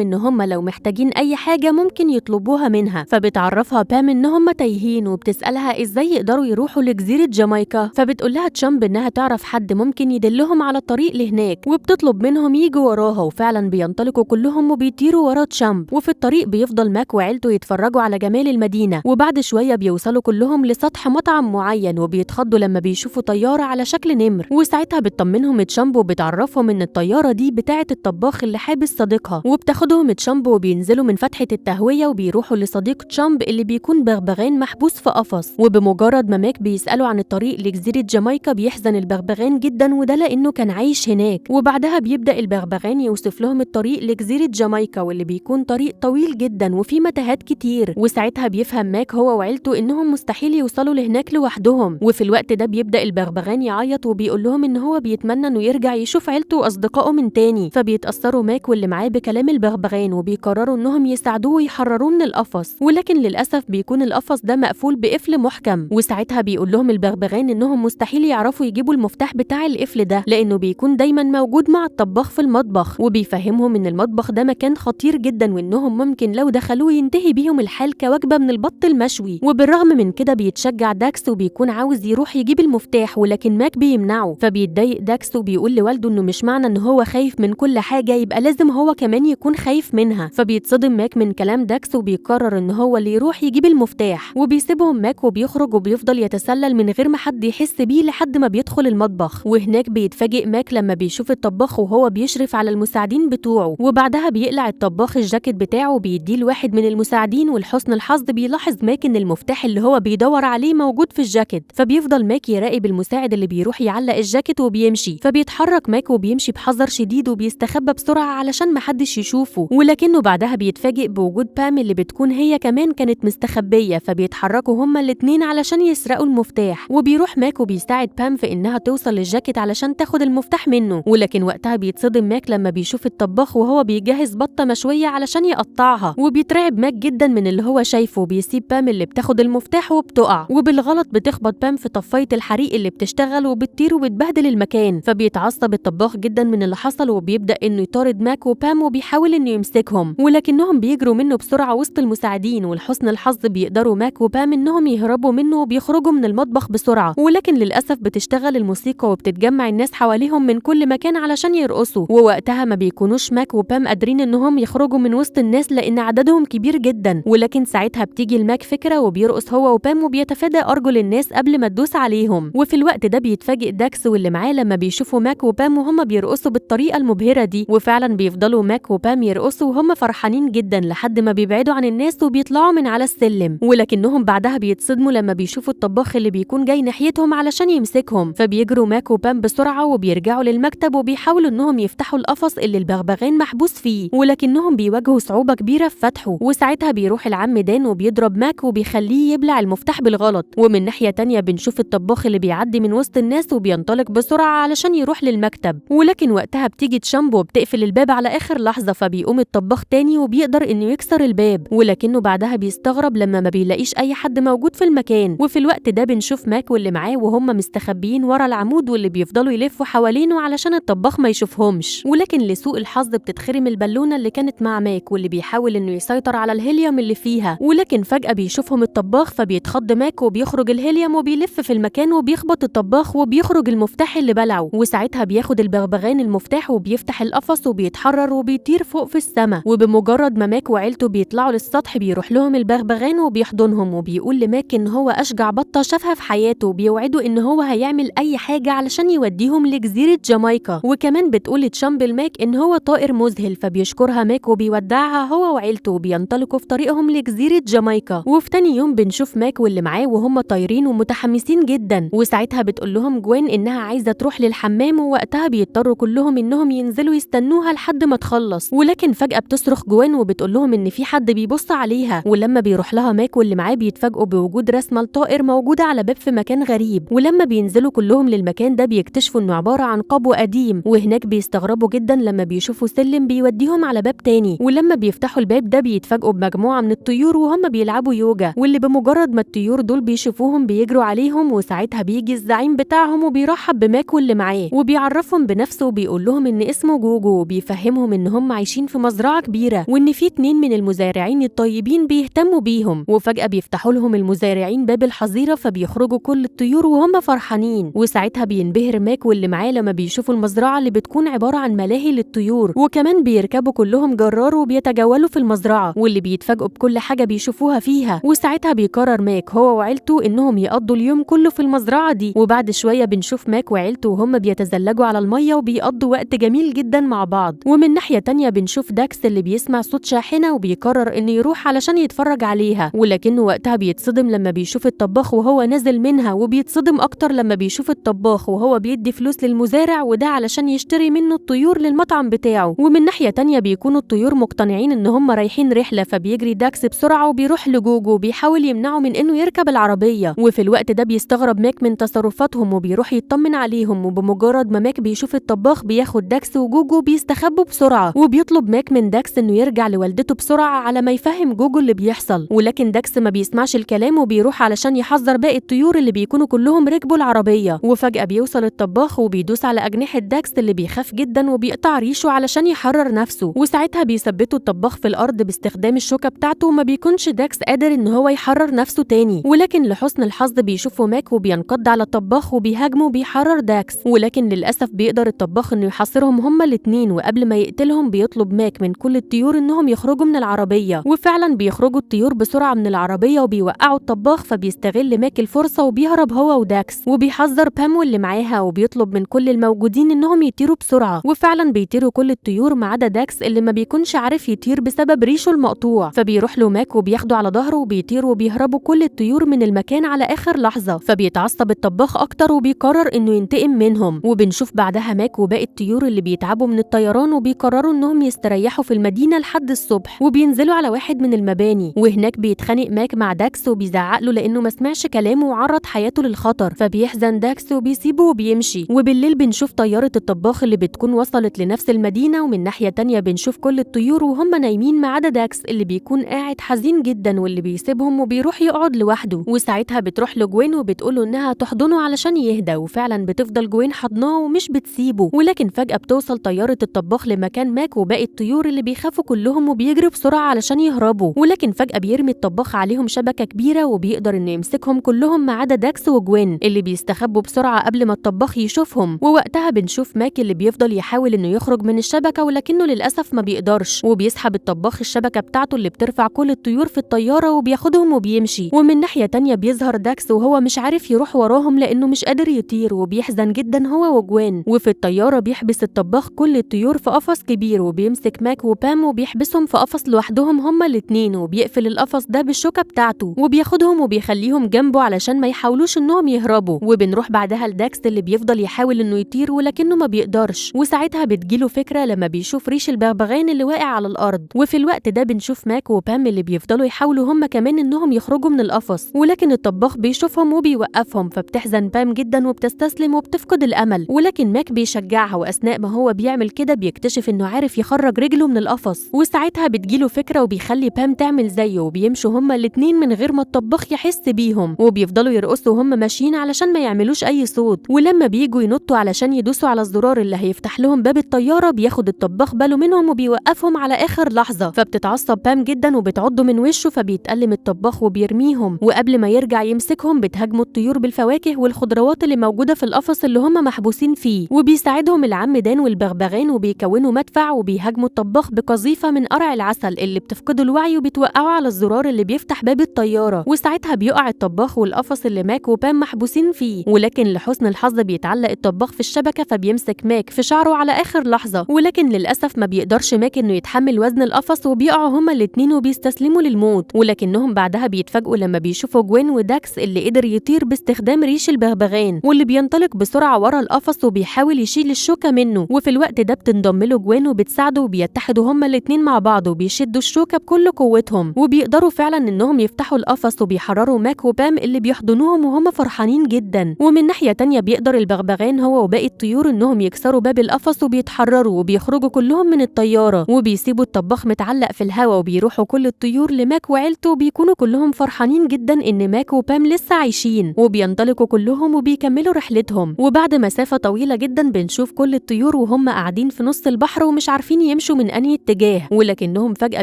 ان هم لو محتاجين اي حاجه ممكن يطلبوها منها. فبتعرفها بام ان هم تايهين وبتسالها ازاي يقدروا يروحوا لجزيره جامايكا. فبتقول لها تشامب انها تعرف حد ممكن يدلهم على الطريق لهناك وبتطلب منهم يجوا وراها. وفعلا بينطلقوا كلهم وبيطيروا ورا تشامب. وفي الطريق بيفضل ماك وعيلته يتفرجوا على جمال المدينه. وبعد شويه بيوصلوا كلهم لسطح مطعم معين وبيتخضوا لما بيشوفوا طياره على شكل نمر. وساعتها بتطمنهم تشامب وبتعرفهم ان الطياره دي بتاعه الطباخ اللي حابس صديقها. وبتاخدهم تشامب وبينزلوا من فتحه التهويه وبيروحوا لصديق تشامب اللي بيكون بغبغان محبوس في قفص. وبمجرد ما ماك بيساله عن الطريق لجزيره جامايكا بيحزن البغبغان جدا وده لانه كان عايش هناك. وبعدها بيبدا البغبغان يوصف لهم الطريق لجزيره جامايكا واللي بيكون طريق طويل جدا وفيه متاهات كتير. وساعتها بيفهم ماك هو وعيلته انهم مستحيل يوصلوا لهناك لوحدهم. وفي الوقت ده بيبدا البغبغان يعيط وبيقول لهم ان هو بيتمنى انه يرجع يشوف عيلته واصدقائه من تاني. فبيتاثروا ماك واللي معاه بكلام البغبغان وبيقرروا انهم يساعدوه ويحرروه من القفص. ولكن للاسف بيكون القفص ده مقفول بقفل محكم. وساعتها بيقول لهم البغبغان انهم مستحيل يعرفوا يجيبوا المفتاح بتاع القفل ده لانه بيكون دايما موجود مع الطباخ في المطبخ. وبيفهمهم ان المطبخ ده مكان خطير جدا وانهم ممكن لو دخلوه ينتهي بيهم الحال كوجبه من البط المشوي. وبالرغم من كده بيتشجع داكس وبيكون عاوز يروح يجيب المفتاح ولكن ماك بيمنعه. فبيتضايق داكس وبيقول لوالده انه مش معنى ان هو خايف من كل حاجه يبقى لازم هو كمان يكون خايف منها. فبيتصدم ماك من كلام داكس وبيقرر ان هو اللي يروح يجيب المفتاح. وبيسيبهم ماك وبيخرج وبيفضل يتسلل من غير ما حد يحس بيه لحد ما بيدخل المطبخ. وهناك بيتفاجئ ماك لما بيشوف الطباخ وهو بيشرف على المساعدين بتوعه. وبعدها بيقلع الطباخ الجاكيت بتاعه وبيديه لواحد من المساعدين. ولحسن الحظ بيلاحظ ماك ان المفتاح اللي هو بيدور عليه موجود في الجاكيت. فبيفضل ماك يراقب المساعد اللي بيروح يعلق الجاكيت وبيمشي. فبيتحرك ماك وبيمشي بحذر شديد وبيستخبى بسرعه علشان محدش يشوفه. ولكنه بعدها بيتفاجئ بوجود بام اللي بتكون هي كمان كانت مستخبيه. فبيتحركوا هما الاتنين علشان يسرقوا المفتاح. وبيروح ماك وبيساعد بام في انها توصل للجاكيت علشان تاخد المفتاح منه. ولكن وقتها بيتصدم ماك لما بيشوف الطباخ وهو بيجهز بطه مشويه علشان يقطعها. وبيترعب ماك جدا من اللي هو شايفه وبيسيب بام اللي بتاخد المفتاح وبتقع. وبالغلط بتخبط بام في طفايه الحريق اللي بتشتغل وبتطير وبتبهدل المكان. فبيتعصب الطباخ جدا من اللي حصل وبيبدا انه يطارد ماك وبام وبيحاول انه يمسكهم. ولكنهم بيجروا منه بسرعه وسط المساعدين. ولحسن الحظ بيقدروا ماك وبام انهم يهربوا منه وبيخرجوا من المطبخ بسرعه. ولكن للاسف بتشتغل الموسيقى وبتتجمع الناس حواليهم من كل مكان علشان يرقصوا. ووقتها ما بيكونوش ماك وبام قادرين انهم يخرجوا من وسط الناس لان عددهم كبير جدا. ولكن ساعتها بتيجي الماك فكره وبيرقص هو وبام وبيتفادى ارجل الناس قبل ما تدوس عليهم. وفي الوقت ده بيتفاجئ داكس واللي معاه لما بيشوفوا ماك وبام وهم بيرقصوا بالطريقه المبهره دي. وفعلا بيفضلوا ماك وبام يرقصوا وهم فرحانين جدا لحد ما بيبعدوا عن الناس وبيطلعوا من على السلم. ولكنهم بعدها بيتصدموا لما بيشوفوا الطباخ اللي بيكون جاي ناحيتهم علشان يمسكهم. فبيجروا ماك وبام بسرعه وبيرجعوا للمكتب وبيحاولوا انهم يفتحوا القفص اللي البغبغان محبوس فيه. ولكنهم بيواجهوا صعوبه كبيره في فتحه. وساعتها بيروح العم دان وبيضرب ماك وبيخليه يبلع المفتاح بالغلط. ومن ناحيه تانية بنشوف الطباخ اللي بيعدي من وسط الناس وبينطلق بسرعه علشان يروح للمكتب. ولكن وقتها بتيجي تشامب وبتقفل الباب على اخر لحظه. فبيقوم الطباخ تاني وبيقدر انه يكسر الباب. ولكنه بعدها بيستغرب لما ما بيلاقيش اي حد موجود في المكان. وفي الوقت ده بنشوف ماك واللي معاه وهم مستخبيين ورا العمود واللي بيفضلوا يلفوا حوالينه علشان الطباخ ما يشوفهمش. ولكن لسوء الحظ بتتخرم البالونه اللي كانت مع ماك واللي بيحاول انه يسيطر على الهيليوم اللي فيها. ولكن فجاه بيشوفهم الطباخ فبيتخض ماك وبيخرج الهيليوم وبيلف في المكان وبيخبط الطباخ وبيخرج المفتاح اللي بلعه. وساعتها بياخد البغبغان المفتاح وبيفتح القفص وبيتحرر وبيطير فوق في السماء. وبمجرد ما ماك وعيلته بيطلعوا للسطح بيروح لهم البغبغان وبيحضنهم وبيقول لماك ان هو اشجع بطه شافها في حياته. وبيوعده ان هو هيعمل اي حاجه علشان يوديهم لجزيره جامايكا. وكمان بتقول تشامب لماك ان هو طائر مذهل. فبيشكرها ماك وبيودعها هو وعيلته وبينطلقوا في طريقهم لجزيره جامايكا. وفي تاني يوم بنشوف ماك واللي معاه وهم طايرين ومتحمسين جدا. وساعتها بتقول لهم جوين انها عايزه تروح للحمام. ووقتها بيضطروا كلهم انهم ينزلوا يستنوها لحد ما تخلص. ولكن فجاه بتصرخ جوين وبتقول لهم ان في حد بيبص عليها. ولما بيروح لها ماك واللي معاه بيتفاجئوا بوجود رسمه لطائر موجوده على باب في مكان غريب. ولما بينزلوا كلهم للمكان ده بيكتشفوا انه عباره عن قبو قديم. وهناك بيستغربوا جدا لما بيشوفوا سلم بيوديهم على باب تاني. ولما بيفتحوا الباب ده بيتفاجئوا بمجموعه من الطيور وهم بيلعبوا يوجا. واللي بمجرد ما الطيور دول بيشوفوهم بيجروا عليهم. وساعتها بيجي الزعيم الزعيم بتاعهم وبيرحب بماك واللي معاه وبيعرفهم بنفسه وبيقول لهم ان اسمه جوجو وبيفهمهم ان هم عايشين في مزرعة كبيرة وان في 2 من المزارعين الطيبين بيهتموا بيهم. وفجأة بيفتحوا لهم المزارعين باب الحظيرة فبيخرجوا كل الطيور وهم فرحانين. وساعتها بينبهر ماك واللي معاه لما بيشوفوا المزرعة اللي بتكون عبارة عن ملاهي للطيور، وكمان بيركبوا كلهم جرار وبيتجولوا في المزرعة واللي بيتفاجئوا بكل حاجة بيشوفوها فيها. وساعتها بيقرر ماك هو وعيلته انهم يقضوا اليوم كله في المزرعة دي. وبعد شوية بنشوف ماك وعيلته وهم بيتزلجوا على المية وبيقضوا وقت جميل جدا مع بعض. ومن ناحية تانية بنشوف داكس اللي بيسمع صوت شاحنة وبيقرر انه يروح علشان يتفرج عليها، ولكنه وقتها بيتصدم لما بيشوف الطباخ وهو نازل منها، وبيتصدم اكتر لما بيشوف الطباخ وهو بيدي فلوس للمزارع وده علشان يشتري منه الطيور للمطعم بتاعه. ومن ناحية تانية بيكونوا الطيور مقتنعين ان هم رايحين رحلة، فبيجري داكس بسرعة وبيروح لجوجو بيحاول يمنعه من انه يركب العربية. وفي الوقت ده بيستغرب ماك من تصرفاتهم وبيروح يطمن عليهم، وبمجرد ما ماك بيشوف الطباخ بياخد داكس وجوجو بيستخبوا بسرعة. وبيطلب ماك من داكس انه يرجع لوالدته بسرعة على ما يفهم جوجو اللي بيحصل، ولكن داكس ما بيسمعش الكلام وبيروح علشان يحذر باقي الطيور اللي بيكونوا كلهم ركبوا العربية. وفجأة بيوصل الطباخ وبيدوس على أجنحة داكس اللي بيخاف جدا وبيقطع ريشه علشان يحرر نفسه. وساعتها بيثبتوا الطباخ في الأرض باستخدام الشوكة بتاعته وما بيكونش داكس قادر ان هو يحرر نفسه تاني. ولكن لحسن الحظ بيشوفوا ماك وبينقض على الطباخ وبيهاجمه وبيحرر داكس، ولكن للأسف بيقدر الطباخ انه يحاصرهم هما الاتنين. وقبل ما يقتلهم بيطلب ماك من كل الطيور انهم يخرجوا من العربية، وفعلا بيخرجوا الطيور بسرعة من العربية وبيوقعوا الطباخ. فبيستغل ماك الفرصة وبيهرب هو وداكس، وبيحذر بام واللي معاها وبيطلب من كل الموجودين انهم يطيروا بسرعة. وفعلا بيطيروا كل الطيور ما عدا داكس اللي ما بيكونش عارف يطير بسبب ريشه المقطوع. فبيروح له ماك وبياخده على ظهره وبيطير وبيهربوا كل الطيور من المكان على آخر لحظة. فبيتعصب الطباخ أكتر وبيقرر إنه ينتقم منهم. وبنشوف بعدها ماك وباقي الطيور اللي بيتعبوا من الطيران وبيقرروا إنهم يستريحوا في المدينة لحد الصبح، وبينزلوا على واحد من المباني. وهناك بيتخانق ماك مع داكس وبيزعق له لأنه ما سمعش كلامه وعرض حياته للخطر. فبيحزن داكس وبيسيبه وبيمشي. وبالليل بنشوف طيارة الطباخ اللي بتكون وصلت لنفس المدينة، ومن ناحية تانية بنشوف كل الطيور وهم نايمين ما عدا داكس اللي بيكون قاعد حزين جدا واللي بيسيبهم وبيروح يقعد لوحده. وساعتها بتروح له جوين وبتقوله انها تحضنه علشان يهدى، وفعلا بتفضل جوين حضناه ومش بتسيبه. ولكن فجأة بتوصل طيارة الطباخ لمكان ماك وباقي الطيور اللي بيخافوا كلهم وبيجروا بسرعة علشان يهربوا. ولكن فجأة بيرمي الطباخ عليهم شبكة كبيرة وبيقدر انه يمسكهم كلهم ما عدا داكس وجوين اللي بيستخبوا بسرعة قبل ما الطباخ يشوفهم. ووقتها بنشوف ماك اللي بيفضل يحاول انه يخرج من الشبكة ولكنه للأسف ما بيقدرش، وبيسحب الطباخ الشبكة بتاعته اللي بترفع كل الطيور في الطيارة وبياخدهم وبيمشي. ومن ناحية تانية بيظهر داكس وهو مش عارف يروح وراهم لأنه مش قادر يطير وبيحزن جدا هو وجوين. وفي الطيارة بيحبس الطباخ كل الطيور في قفص كبير وبيمسك ماك وبام وبيحبسهم في قفص لوحدهم هما الاتنين، وبيقفل القفص ده بالشوكة بتاعته وبياخدهم وبيخليهم جنبه علشان ما يحاولوش انهم يهربوا. وبنروح بعدها لداكس اللي بيفضل يحاول انه يطير ولكنه ما بيقدرش. وساعتها بتجيله فكرة لما بيشوف ريش البغبغان اللي واقع على الأرض. وفي الوقت ده بنشوف ماك وبام اللي بيفضلوا يحاولوا هما كمان انهم يخرجوا من القفص، ولكن الطباخ بيشوفهم وبيوقفهم. فبتحزن بام جدا وبتستسلم وبتفقد الأمل، ولكن ماك بيشجعها، وأثناء ما هو بيعمل كده بيكتشف انه عارف يخرج رجله من القفص. وساعتها بتجيله فكرة وبيخلي بام تعمل زيه وبيمشوا هما الاتنين من غير ما الطباخ يحس بيهم، وبيفضلوا يرقصوا هما ماشيين علشان ما يعملوش أي صوت. ولما بييجوا ينطوا علشان يدوسوا على الزرار اللي هيفتح لهم باب الطيارة بياخد الطباخ باله منهم وبيوقفهم على آخر لحظة. فبتتعصب بام جدا وبتعضه من وشه، فبيتألم الطباخ وبيرميهم. وقبل ما يرجع يمسكهم بتهاجمه الطيور بالفواكه والخضروات اللي موجودة في القفص اللي هما محبوسين فيه، وبيساعدهم العم دان والبغبغان وبيكونوا مدفع وبيهاجموا الطباخ بقذيفة من قرع العسل اللي بتفقده الوعي وبتوقعه على الزرار اللي بيفتح باب الطيارة. وساعتها بيقع الطباخ والقفص اللي ماك وبام محبوسين فيه، ولكن لحسن الحظ بيتعلق الطباخ في الشبكة فبيمسك ماك في شعره على آخر لحظة. ولكن للأسف ما بيقدرش ماك انه يتحمل وزن القفص وبيقعوا هما الاتنين وبيستسلموا للموت. ولكنهم بعدها بيتفاجئوا لما بيشوفوا جوين وداكس اللي قدر يطير باستخدام ريش البغبغان واللي بينطلق بسرعة ورا القفص وبيحاول يشيل الشوكة منه. وفي الوقت ده بتنضم له جوين وبتساعده وبيتحدوا هما الاتنين مع بعض وبيشدوا الشوكة بكل قوتهم، وبيقدروا فعلا انهم يفتحوا القفص وبيحرروا ماك وبام اللي بيحضنوهم وهم فرحانين جدا. ومن ناحية تانية بيقدر البغبغان هو وباقي الطيور انهم يكسروا باب القفص وبيتحرروا وبيخرجوا كلهم من الطيارة، وبيسيبوا الطباخ متعلق في الهواء وبيروحوا كل الطيور لماك وعيلته وبيكونوا كلهم فرحانين جدا ان ماك وبام لسه عايشين، وبينطلقوا كلهم كلهم وبيكملوا رحلتهم. وبعد مسافة طويلة جدا بنشوف كل الطيور وهم قاعدين في نص البحر ومش عارفين يمشوا من أنهي اتجاه، ولكنهم فجأة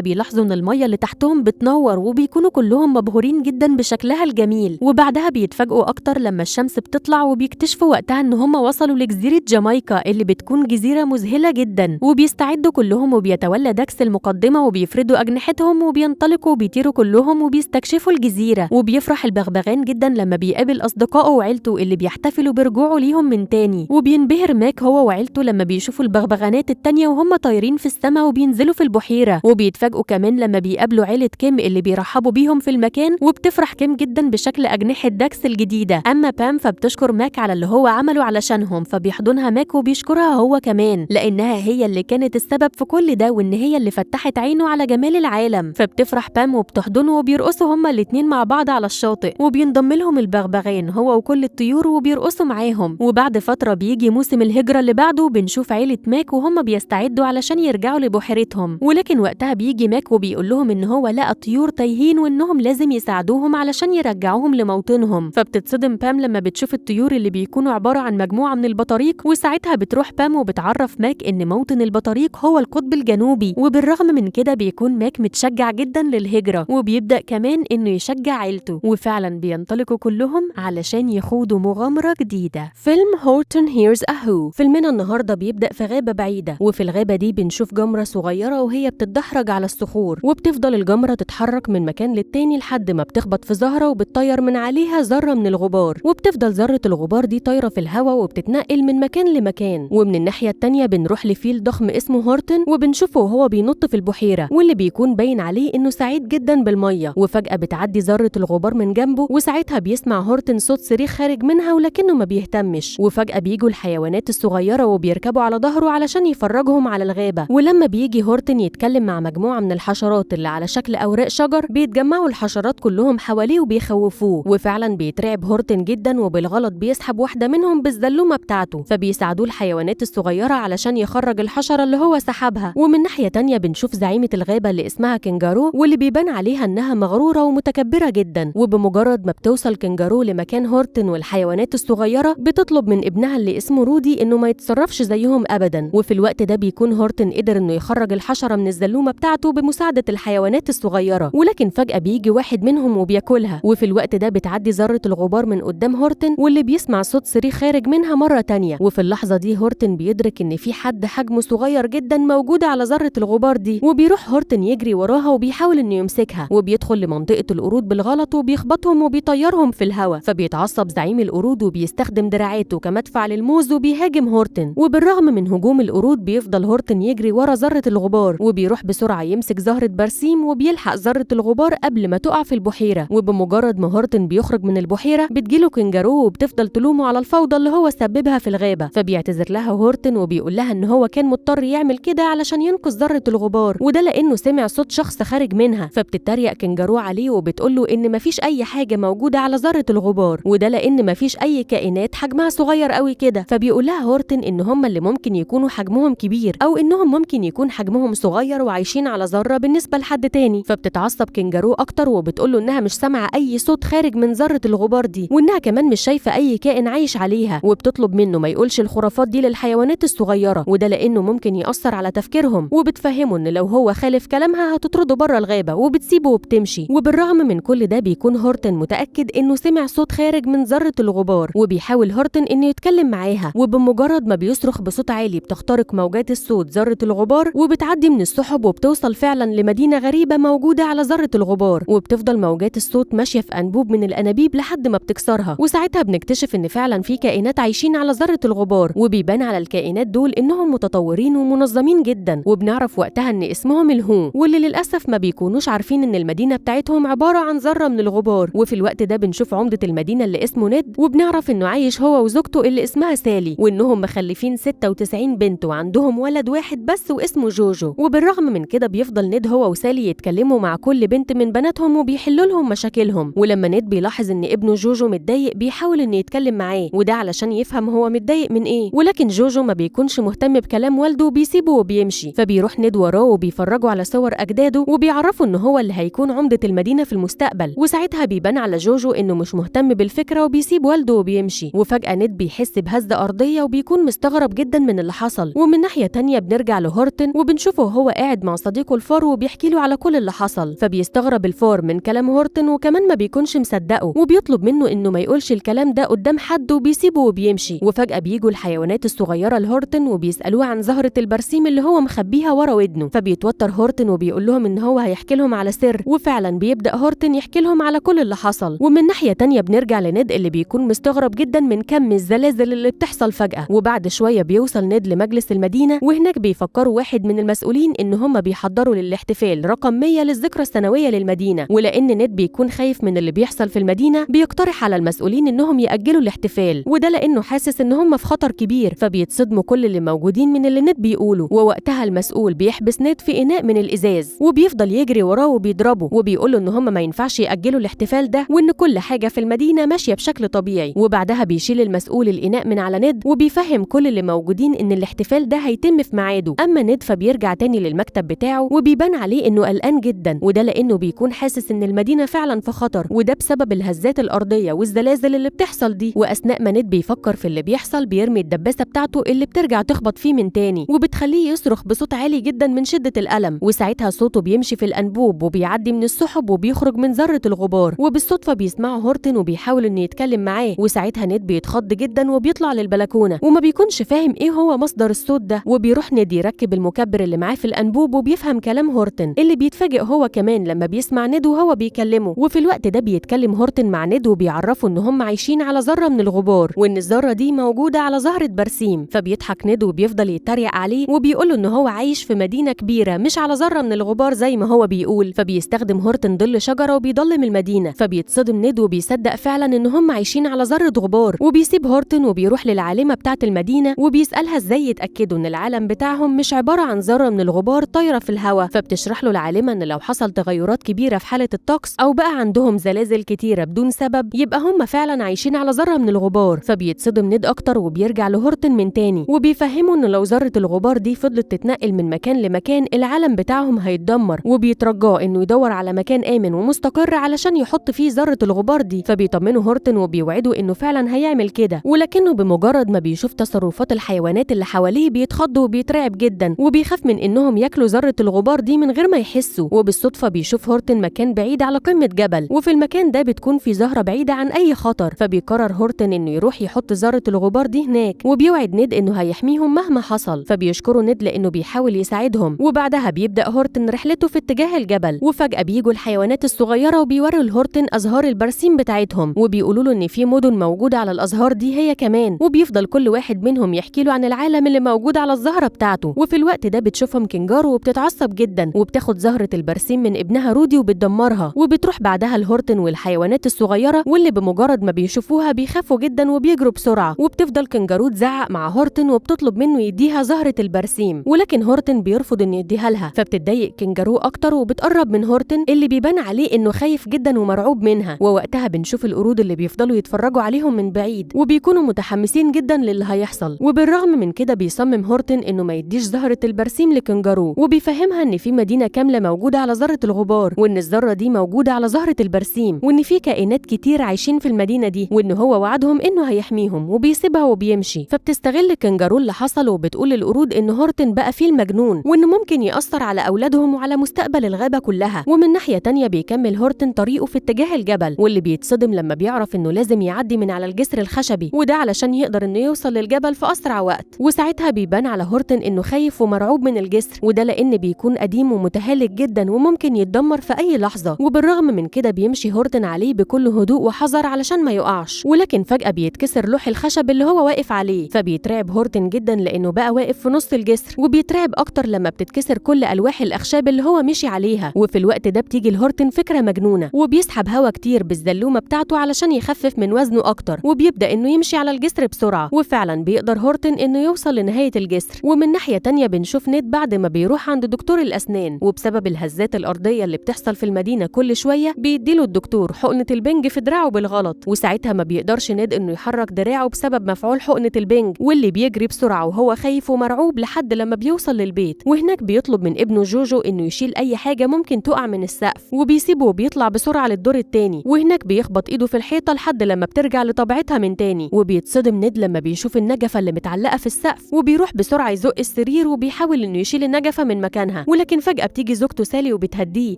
بيلاحظوا إن المية اللي تحتهم بتنور وبيكونوا كلهم مبهورين جدا بشكلها الجميل. وبعدها بيتفاجئوا أكتر لما الشمس بتطلع وبيكتشفوا وقتها إن هم وصلوا لجزيرة جامايكا اللي بتكون جزيرة مذهلة جدا. وبيستعدوا كلهم وبيتولى داكس المقدمة وبيفردوا أجنحتهم وبينطلقوا وبيطيروا كلهم وبيستكشفوا الجزيرة. وبيفرح البغبغان جدا لما بيقابل أصدقائه وعيلته اللي بيحتفلوا برجوعه ليهم من تاني. وبينبهر ماك هو وعيلته لما بيشوفوا البغبغانات التانية وهم طايرين في السماء وبينزلوا في البحيرة. وبيتفاجئوا كمان لما بيقابلوا عيلة كيم اللي بيرحبوا بيهم في المكان، وبتفرح كيم جدا بشكل أجنحة داكس الجديدة. أما بام فبتشكر ماك على اللي هو عمله علشانهم، فبيحضنها ماك وبيشكرها هو كمان لأنها هي اللي كانت السبب في كل ده وإن هي اللي فتحت عينه على جمال العالم. فبتفرح بام وبتحضنه وبيرقصوا هما الاتنين مع بعض على الشاطئ، وبينضم لهم البغبغان هو وكل الطيور وبيرقصوا معاهم. وبعد فترة بيجي موسم الهجرة اللي بعده، بنشوف عيلة ماك وهم بيستعدوا علشان يرجعوا لبحيرتهم. ولكن وقتها بيجي ماك وبيقول لهم إن هو لقى طيور تايهين وإنهم لازم يساعدوهم علشان يرجعوهم لموطنهم. فبتتصدم بام لما بتشوف الطيور اللي بيكونوا عبارة عن مجموعة من البطاريق، وساعتها بتروح بام وبتعرف ماك إن موطن البطاريق هو القطب الجنوبي. وبالرغم من كده بيكون ماك متشجع جدا للهجرة، وبيبدأ كمان إنه يشجع عيلته، وفعلا بينطلقوا كلهم علشان يخوضوا مغامرة جديدة. فيلم هورتون هيرز أهو. فيلمنا النهاردة بيبدأ في غابة بعيدة، وفي الغابة دي بنشوف جمرة صغيرة وهي بتتدحرج على الصخور، وبتفضل الجمرة تتحرك من مكان للتاني لحد ما بتخبط في زهرة وبتطير من عليها ذرة من الغبار، وبتفضل ذرة الغبار دي طايرة في الهواء وبتتنقل من مكان لمكان. ومن الناحية التانية بنروح لفيل ضخم اسمه هورتون، وبنشوفه وهو بينط في البحيرة واللي بيكون باين عليه إنه سعيد جدا بالمية. وفجأة بتعدي ذرة الغبار من جنبه، وساعتها بيسمع هورتون صوت صريخ خارج منها ولكنه ما بيهتمش. وفجأة بيجوا الحيوانات الصغيرة وبيركبوا على ظهره علشان يفرجهم على الغابة. ولما بيجي هورتون يتكلم مع مجموعة من الحشرات اللي على شكل أوراق شجر، بيتجمعوا الحشرات كلهم حواليه وبيخوفوه. وفعلا بيترعب هورتون جدا وبالغلط بيسحب واحدة منهم بالزلومة بتاعته، فبيساعدوه الحيوانات الصغيرة علشان يخرج الحشرة اللي هو سحبها. ومن ناحية تانية بنشوف زعيمة الغابة اللي اسمها كنجارو، واللي بيبان عليها إنها مغرورة ومتكبرة جدا. وبمجرد ما بتوصل كنجارو لمكان هورتون والحيوانات الصغيرة، بتطلب من ابنها اللي اسمه رودي إنه ما يتصرفش زيهم أبدا. وفي الوقت ده بيكون هورتون قدر إنه يخرج الحشرة من الزلومة بتاعته بمساعدة الحيوانات الصغيرة، ولكن فجأة بيجي واحد منهم وبياكلها. وفي الوقت ده بتعدي ذرة الغبار من قدام هورتون، واللي بيسمع صوت صريخ خارج منها مرة تانية. وفي اللحظة دي هورتون بيدرك إن في حد حجمه صغير جدا موجود على ذرة الغبار دي، وبيروح هورتون يجري وراها وبيحاول إنه يمسكها، وبيدخل لمنطقة القرود بالغلط وبيخبطهم وبيطيرهم في الهواء. فبيتعصب زعيم القرود وبيستخدم دراعاته كمدفع للموز وبيهاجم هورتون. وبالرغم من هجوم القرود بيفضل هورتون يجري ورا ذرة الغبار، وبيروح بسرعة يمسك زهرة برسيم وبيلحق ذرة الغبار قبل ما تقع في البحيرة. وبمجرد ما هورتون بيخرج من البحيرة بتجيله كنجارو وبتفضل تلومه على الفوضى اللي هو سببها في الغابة، فبيعتذر لها هورتون وبيقول لها ان هو كان مضطر يعمل كده علشان ينقذ ذرة الغبار، وده لانه سمع صوت شخص خارج منها. فبتتريق كنجارو عليه وبتقول له ان مفيش اي حاجة موجودة على ذرة الغبار، وده لان مفيش اي كائنات حجمها صغير قوي كده. فبيقول لها هورتون ان هم اللي ممكن يكونوا حجمهم كبير، او انهم ممكن يكون حجمهم صغير وعايشين على ذرة بالنسبة لحد تاني. فبتتعصب كنجارو اكتر وبتقول له انها مش سامعة اي صوت خارج من ذرة الغبار دي، وانها كمان مش شايفة اي كائن عايش عليها. وبتطلب منه ما يقولش الخرافات دي للحيوانات الصغيرة، وده لانه ممكن يأثر على تفكيرهم. وبتفهمه ان لو هو خالف كلامها هتطرده بره الغابة، وبتسيبه وبتمشي. وبالرغم من كل ده بيكون هورتون متأكد انه سمع صوت خارج من ذرة الغبار، وبيحاول هورتون انه يتكلم معاها. وبمجرد ما بيصرخ بصوت عالي بتخترق موجات الصوت ذرة الغبار، وبتعدي من السحب وبتوصل فعلا لمدينة غريبة موجودة على ذرة الغبار. وبتفضل موجات الصوت ماشية في أنبوب من الأنابيب لحد ما بتكسرها، وساعتها بنكتشف ان فعلا في كائنات عايشين على ذرة الغبار، وبيبان على الكائنات دول انهم متطورين ومنظمين جدا. وبنعرف وقتها ان اسمهم الهو، واللي للاسف ما بيكونوش عارفين ان المدينة بتاعتهم عبارة عن ذرة من الغبار. وفي الوقت ده بنشوف عمدة المدينة اللي اسمه نيد، وبنعرف انه عايش هو وزوجته اللي اسمها سالي، وانهم مخلفين 96 بنت وعندهم ولد واحد بس واسمه جوجو. وبالرغم من كده بيفضل نيد هو وسالي يتكلموا مع كل بنت من بناتهم وبيحلوا لهم مشاكلهم. ولما نيد بيلاحظ ان ابنه جوجو متضايق بيحاول انه يتكلم معاه، وده علشان يفهم هو متضايق من ايه. ولكن جوجو ما بيكونش مهتم بكلام والده وبيسيبه وبيمشي. فبيروح نيد وراه وبيفرجوا على صور اجداده وبيعرفوا ان هو اللي هيكون عمدة المدينة في المستقبل. وساعتها بيبان على جوجو انه مش مهتم بالفكرة وبيسيب والده وبيمشي. وفجأة نيد بيحس بهزة أرضية وبيكون مستغرب جدا من اللي حصل. ومن ناحية تانية بنرجع لهورتن وبنشوفه وهو قاعد مع صديقه الفار وبيحكي له على كل اللي حصل. فبيستغرب الفار من كلام هورتن وكمان ما بيكونش مصدقه، وبيطلب منه انه ما يقولش الكلام ده قدام حد وبيسيبه وبيمشي. وفجأة بيجوا الحيوانات الصغيرة لهورتن وبيسألوه عن زهرة البرسيم اللي هو مخبيها ورا ودنه. فبيتوتر هورتن وبيقول لهم ان هو هيحكي لهم على سر، وفعلا بيبدأ هورتن يحكي لهم على كل اللي حصل. ومن ناحية تانية بنرجع لنيد اللي بيكون مستغرب جدا من كم الزلازل اللي بتحصل فجأة. وبعد شوية بيوصل نيد لمجلس المدينة، وهناك بيفكروا واحد من المسؤولين ان هم بيحضروا للاحتفال رقم 100 للذكرى السنوية للمدينة. ولأن نيد بيكون خايف من اللي بيحصل في المدينة بيقترح على المسؤولين انهم يأجلوا الاحتفال، وده لأنه حاسس ان هم في خطر كبير. فبيتصدموا كل اللي موجودين من اللي نيد بيقوله. ووقتها المسؤول بيحبس نيد في إناء من الإزاز وبيفضل يجري وراه وبيضربه، وبيقوله ان هم ما ينفعش يأجلوا الاحتفال ده وان كل حاجة في المدينة ماشية بشكل طبيعي. وبعدها بيشيل المسؤول الإناء من على نيد وبيفهم كل اللي موجودين ان الاحتفال ده هيتم في ميعاده. اما نيد فبيرجع تاني للمكتب بتاعه وبيبان عليه انه قلقان جدا، وده لانه بيكون حاسس ان المدينة فعلا في خطر، وده بسبب الهزات الأرضية والزلازل اللي بتحصل دي. واثناء ما نيد بيفكر في اللي بيحصل بيرمي الدباسة بتاعته اللي بترجع تخبط فيه من تاني وبتخليه يصرخ بصوت عالي جدا من شدة الألم. وساعتها صوته بيمشي في الأنبوب وبيعدي من السحب وبيخرج من ذرة الغبار، وبالصدفة بيسمعه هورتن وبيحاول انه يتكلم معاه. وساعتها نيد بيتخض جدا وبيطلع للبلكونة وما بيكونش فاهم ايه هو مصدر الصوت ده. وبيروح نيد يركب المكبر اللي معاه في الأنبوب وبيفهم كلام هورتن اللي بيتفاجئ هو كمان لما بيسمع نيد وهو بيكلمه. وفي الوقت ده بيتكلم هورتن مع نيد وبيعرفه ان هم عايشين على ذرة من الغبار وان الذرة دي موجودة على زهرة برسيم. فبيضحك نيد وبيفضل يتريق عليه وبيقوله ان هو عايش في مدينة كبيرة مش على ذرة من الغبار زي ما هو بيقول. فبيستخدم هورتن ظل شجرة وبيضلم المدينة. فبيتصدم نيد وبيصدق فعلا ان هم عايشين على ذرة غبار، وبيسيب هورتن وبيروح للعالمة بتاعة المدينة وبيسألها ازاي يتأكدوا ان العالم بتاعهم مش عبارة عن ذرة من الغبار طايرة في الهواء. فبتشرح له العالمة ان لو حصل تغيرات كبيرة في حالة الطقس او بقى عندهم زلازل كتيرة بدون سبب يبقى هم فعلا عايشين على ذرة من الغبار. فبيتصدم نيد اكتر وبيرجع لهورتن من تاني وبيفهمه ان لو ذرة الغبار دي فضلت تتنقل من مكان لمكان العالم بتاعهم هيتدمر، وبيترجاه انه يدور على مكان آمن ومستقر علشان يحط فيه ذرة الغبار دي. فبيطمنه هورتن وبيوعده انه فعلا هيعمل كده، ولكنه بمجرد ما بيشوف تصرفات الحيوانات اللي حواليه بيتخض وبيترعب جدا وبيخاف من انهم ياكلوا ذرة الغبار دي من غير ما يحسوا. وبالصدفة بيشوف هورتن مكان بعيد على قمة جبل، وفي المكان ده بتكون في زهرة بعيدة عن اي خطر. فبيقرر هورتن انه يروح يحط ذرة الغبار دي هناك، وبيوعد نيد انه هيحميهم مهما حصل. فبيشكروا نيد لانه بيحاول يساعدهم. وبعدها بيبدأ هورتن رحلته في اتجاه الجبل، وفجأة بيجوا الحيوانات الصغيرة وبيوروا لهورتن ازهار البرسيم بتاعتهم وبيقولوا له ان في مدن موجودة على الازهار دي هي كمان. وبيفضل كل واحد منهم يحكي له عن العالم اللي موجود على الزهرة بتاعته. وفي الوقت ده بتشوفهم كنجارو وبتتعصب جدا وبتاخد زهرة البرسيم من ابنها رودي وبتدمرها، وبتروح بعدها لهورتن والحيوانات الصغيرة واللي بمجرد ما بيشوفوها بيخافوا جدا وبيجروا بسرعة. وبتفضل كنجارو تزعق مع هورتن وبتطلب منه يديها زهرة البرسيم، ولكن هورتن بيرفض انه يديها لها. فبتتضايق كنجارو اكتر وبتقرب من هورتن اللي بيبان عليه انه خايف جدا ومرعوب منها. ووقتها بنشوف القرود اللي بيفضلوا يتفرجوا عليهم من بعيد وبيكونوا متحمسين جدا للي هيحصل. وبالرغم من كده بيصمم هورتن انه ما يديش زهرة البرسيم لكنجارو، وبيفهمها ان في مدينة كاملة موجودة على ذرة الغبار، وان الذرة دي موجودة على زهرة البرسيم، وان في كائنات كتير عايشين في المدينة دي، وان هو وعدهم انه هيحميهم. وبيسيبها وبيمشي. فبتستغل كنجارو اللي حصل وبتقول للقرود ان هورتن بقى فيه المجنون وانه ممكن يأثر على اولادهم وعلى مستقبل الغابة كلها. ومن ناحية تانية بيكمل هورتن طريقه في اتجاه الجبل، واللي بيتصدم لما بيعرف انه لازم يعدي من على الجسر الخشبي، وده علشان يقدر انه يوصل للجبل في اسرع وقت. وساعتها بيبان على هورتن انه خايف ومرعوب من الجسر، وده لان بيكون قديم ومتهالك جدا وممكن يتدمر في اي لحظة. وبالرغم من كده بيمشي هورتن عليه بكل هدوء وحذر علشان ما يقعش، ولكن فجأة بيتكسر لوح الخشب اللي هو واقف عليه. فبيترعب هورتن جدا لانه بقى واقف في نص الجسر، وبيترعب اكتر لما بتتكسر كل الواح الاخشاب اللي هو مشي عليها. وفي الوقت ده بتيجي لهورتن فكرة مجنونة، وبيسحب هوا كتير بالزلومة بتاعته علشان يخفف من وزنه اكتر، وبيبدأ انه يمشي على الجسر بسرعة. وفعلا بيقدر هورتن انه يوصل لنهاية الجسر. ومن ناحية تانية بنشوف نيد بعد ما بيروح عند دكتور الاسنان، وبسبب الهزات الارضية اللي بتحصل في المدينة كل شوية بيديله الدكتور حقنة البنج في دراعه بالغلط، وساعتها ما بيقدرش نيد انه يحرك دراعه بسبب مفعول حقنة البنج، واللي بيجري بسرعة وهو خايف ومرعوب لحد لما بيوصل للبيت. وهناك بيطلب من ابنه جوجو انه يشيل اي حاجة ممكن تقع من السقف، وبيسيبه وبيطلع بسرعة للدور التاني. وهناك بيخبط ايده في الحيطة لحد لحد لما بترجع لطبيعتها من تاني. وبيتصدم نيد لما بيشوف النجفة اللي متعلقة في السقف، وبيروح بسرعة يزق السرير وبيحاول انه يشيل النجفة من مكانها، ولكن فجأة بتيجي زوجته سالي وبتهديه